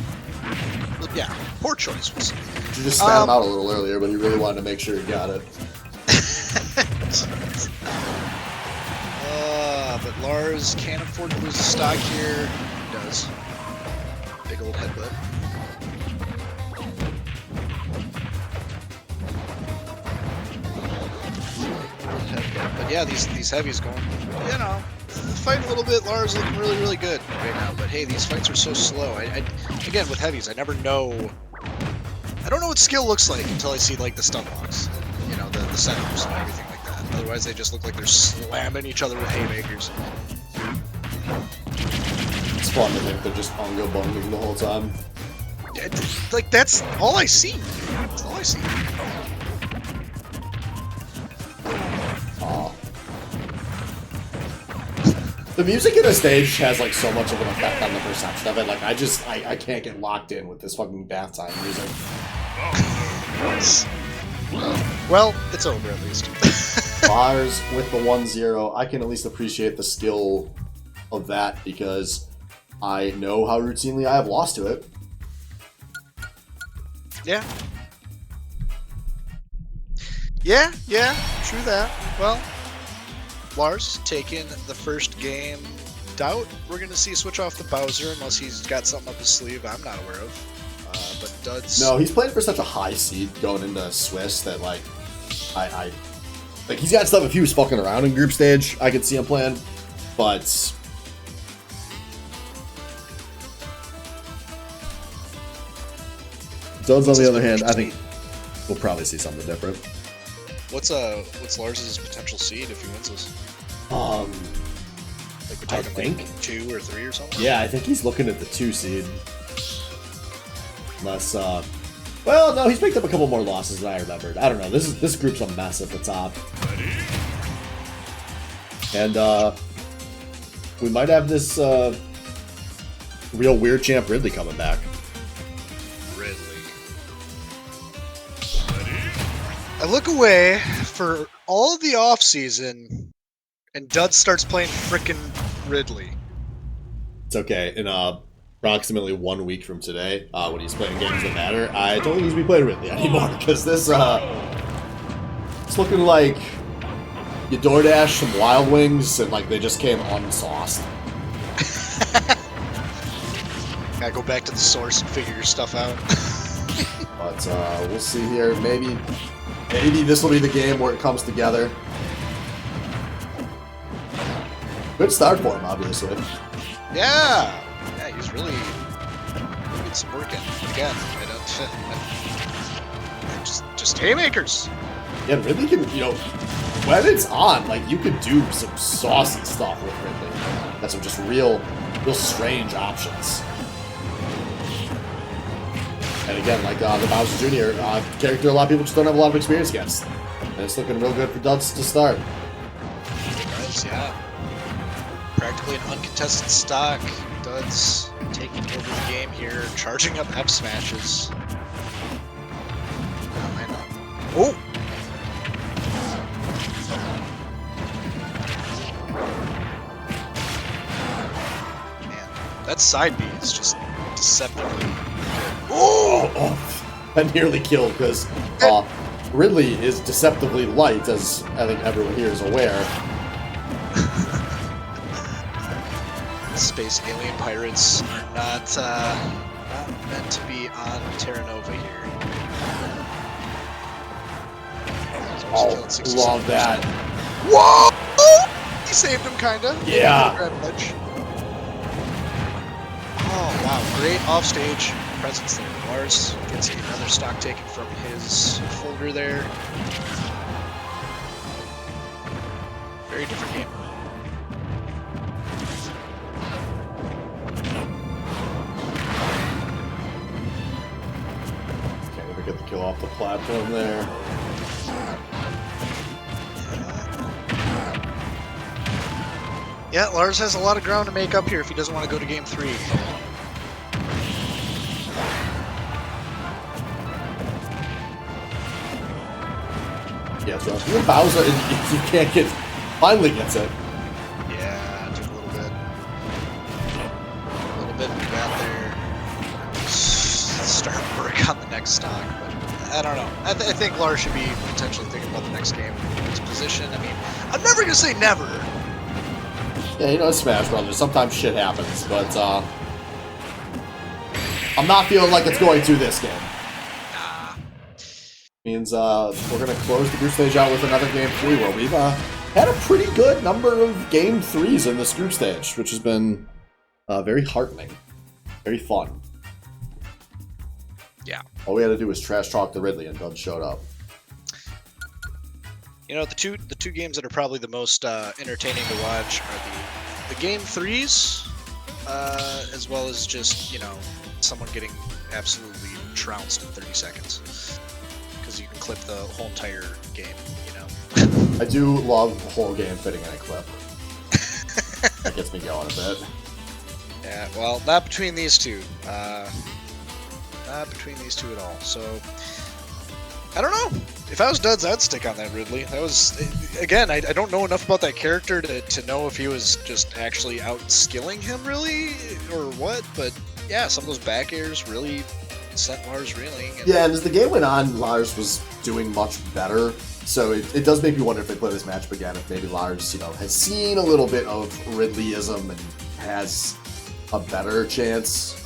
Yeah, poor choice. You just spat him out a little earlier, but he really wanted to make sure he got it. But Lars can't afford to lose the stock here. He does. Big old headbutt. But yeah, these heavies going, you know, fighting a little bit. Lars looking really, really good right now. But hey, these fights are so slow. I again, with heavies, I never know. I don't know what skill looks like until I see like the stun locks, you know, the setups and everything like that. Otherwise, they just look like they're slamming each other with haymakers. It's fun to think they're just ongo bunging the whole time. Like that's all I see. That's all I see. The music in the stage has like so much of an effect on the perception of it. Like I can't get locked in with this fucking bath time music. Well, it's over at least. Lars with the 1-0. I can at least appreciate the skill of that because I know how routinely I have lost to it. Yeah. Yeah, true that. Well, Lars taking the first game. Doubt we're going to see a switch off the Bowser unless he's got something up his sleeve I'm not aware of. But Duds... No, he's playing for such a high seed going into Swiss that, like, I like, he's got stuff if he was fucking around in group stage, I could see him playing, but... Duds, on the other hand, I think we'll probably see something different. What's Lars's potential seed if he wins this? Like we're talking like 2 or 3 or something? Yeah, I think he's looking at the 2 seed. Unless, well, no, he's picked up a couple more losses than I remembered. I don't know. This group's a mess at the top. And we might have this real weird champ Ridley coming back. I look away for all the off season, and Dud starts playing frickin' Ridley. It's okay. In approximately 1 week from today, when he's playing games that matter, I don't think he's gonna be playing Ridley anymore because this it's looking like you DoorDash some Wild Wings and like they just came unsauced. Gotta go back to the source and figure your stuff out. But we'll see here. Maybe this will be the game where it comes together. Good start for him, obviously. Yeah, he's really getting some work in again. Just haymakers. Yeah, Ridley can, you know, when it's on, like you could do some saucy stuff with Ridley. That's some just real strange options. And again, like the Bowser Jr. Character, a lot of people just don't have a lot of experience against. And it's looking real good for Duds to start. It does, yeah. Practically an uncontested stock. Duds taking over the game here, charging up F smashes. Oh! Man, that side B is just deceptively good. Oh, that nearly killed because Ridley is deceptively light, as I think everyone here is aware. Space alien pirates are not meant to be on Terra Nova here. Oh, love that. Whoa! He saved him, kinda. Yeah. Oh, wow. Great offstage presence there. Lars gets another stock taken from his folder there. Very different game. go off the platform there. Yeah, Lars has a lot of ground to make up here if he doesn't want to go to game 3. Yeah, so if you're Bowser and you can't get, finally gets it. Yeah, it took a little bit. A little bit we got there. Start work on the next stock, but I don't know. I think Lars should be potentially thinking about the next game. His position, I mean, I'm never going to say never. Yeah, you know, it's Smash Brothers. Sometimes shit happens, but I'm not feeling like it's going to this game. Means we're gonna close the group stage out with another game 3 where we've had a pretty good number of game 3s in this group stage, which has been very heartening, very fun. Yeah. All we had to do was trash talk the Ridley and Dud showed up. You know, the two games that are probably the most entertaining to watch are the game 3s, as well as just, you know, someone getting absolutely trounced in 30 seconds. Because you can clip the whole entire game, you know? I do love the whole game fitting in a clip. That gets me going a bit. Yeah, well, not between these two. Not between these two at all. So, I don't know. If I was Duds, I'd stick on that Ridley. That was, again, I don't know enough about that character to know if he was just actually out-skilling him, really, or what, but yeah, some of those back airs really sent Lars reeling. Yeah, and as the game went on, Lars was doing much better. So it does make me wonder if they play this matchup again, if maybe Lars, you know, has seen a little bit of Ridleyism and has a better chance.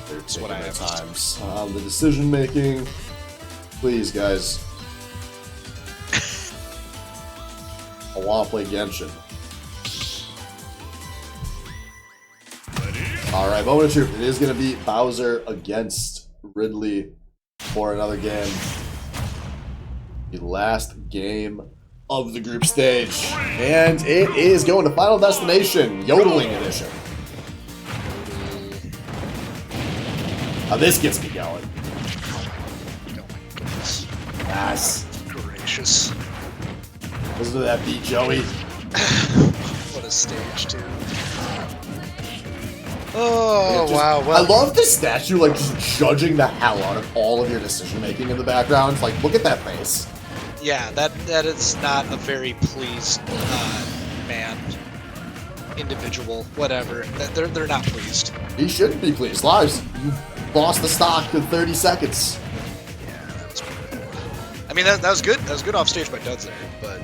They're taking what I their have. times on the decision making. Please, guys. I want to play Genshin. Alright, moment of truth. It is going to be Bowser against Ridley for another game. The last game of the group stage. And it is going to Final Destination, Yodeling Edition. Now this gets me going. Nice. Gracious. Listen to that beat, Joey. What a stage, too. Oh, Just- wow. I Well, love this statue, like, just judging the hell out of all of your decision-making in the background. Like, look at that face. yeah, that is not a very pleased man, individual, whatever. They're not pleased. He shouldn't be pleased. Lars, you lost the stock in 30 seconds. Yeah, that was pretty good. I mean, that was good. That was good off stage by Duds there, but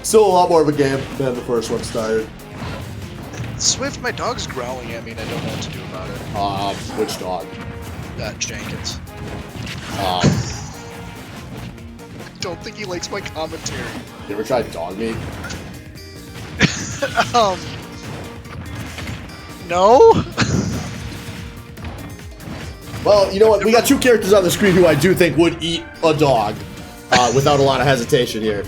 Still a lot more of a game than the first one started. Swift, my dog's growling at me, and I don't know what to do about it. Which dog? Jenkins. Don't think he likes my commentary. You ever tried dog meat? No. Well, you know what? We got two characters on the screen who I do think would eat a dog without a lot of hesitation here.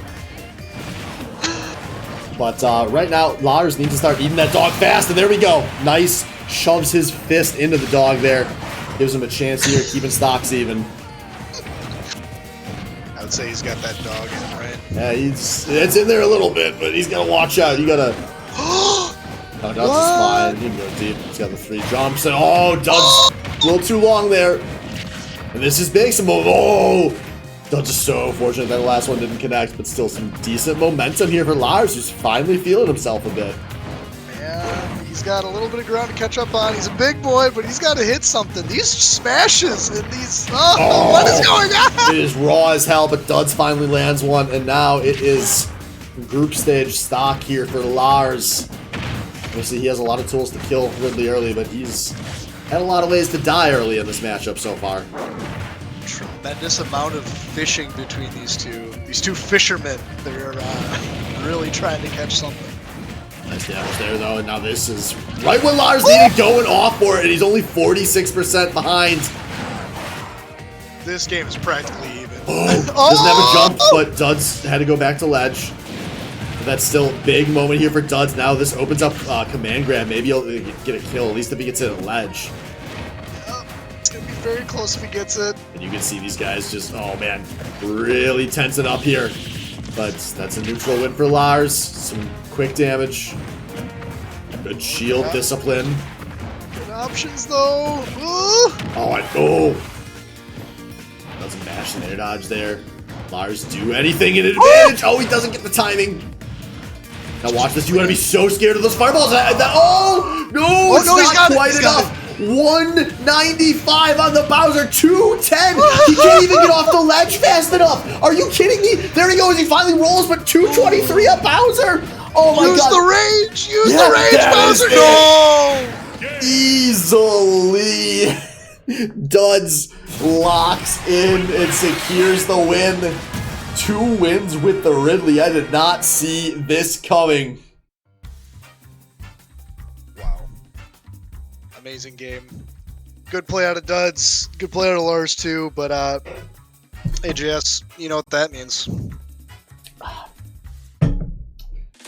But right now, Lars needs to start eating that dog fast, and there we go. Nice. Shoves his fist into the dog there. Gives him a chance here, keeping stocks even. I would say he's got that dog in him, right? Yeah, it's in there a little bit, but he's got to watch out. You got to... No, Dud's is fine. He can go deep. He's got the 3 jumps. And, oh, Dud's a little too long there. And this is big. Some oh! Dud's is so fortunate that the last one didn't connect, but still some decent momentum here for Lars, who's finally feeling himself a bit. Yeah, he's got a little bit of ground to catch up on. He's a big boy, but he's got to hit something. These smashes and these... Oh, what is going on? It is raw as hell, but Duds finally lands one, and now it is group stage stock here for Lars. Obviously, he has a lot of tools to kill Ridley early, but he's had a lot of ways to die early in this matchup so far. Tremendous amount of fishing between these two fishermen. They're really trying to catch something. Nice damage there, though, and now this is right when Lars needed going off for it, and he's only 46% behind. This game is practically even. Oh, doesn't have a jump, but Duds had to go back to ledge. But that's still a big moment here for Duds. Now this opens up command grab. Maybe he'll get a kill, at least if he gets it at ledge. It's gonna be very close if he gets it. And you can see these guys just, oh man, really tensing up here. But that's a neutral win for Lars. Some quick damage. Good shield discipline. Good options though. Oh. Doesn't mash an air dodge there. Lars do anything in advantage. Oh, he doesn't get the timing. Now watch this. You gotta be so scared of those fireballs. No, it's not quite enough. 195 on the Bowser, 210. He can't even get off the ledge fast enough. Are you kidding me? There he goes. He finally rolls, but 223 on Bowser. Oh my god. Use the rage, Bowser. No. Easily. Duds locks in and secures the win. 2 wins with the Ridley. I did not see this coming. Wow. Amazing game. Good play out of Duds. Good play out of Lars too, but AJS, you know what that means.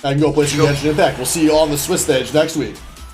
I can go play some Genshin Impact. We'll see you on the Swiss stage next week.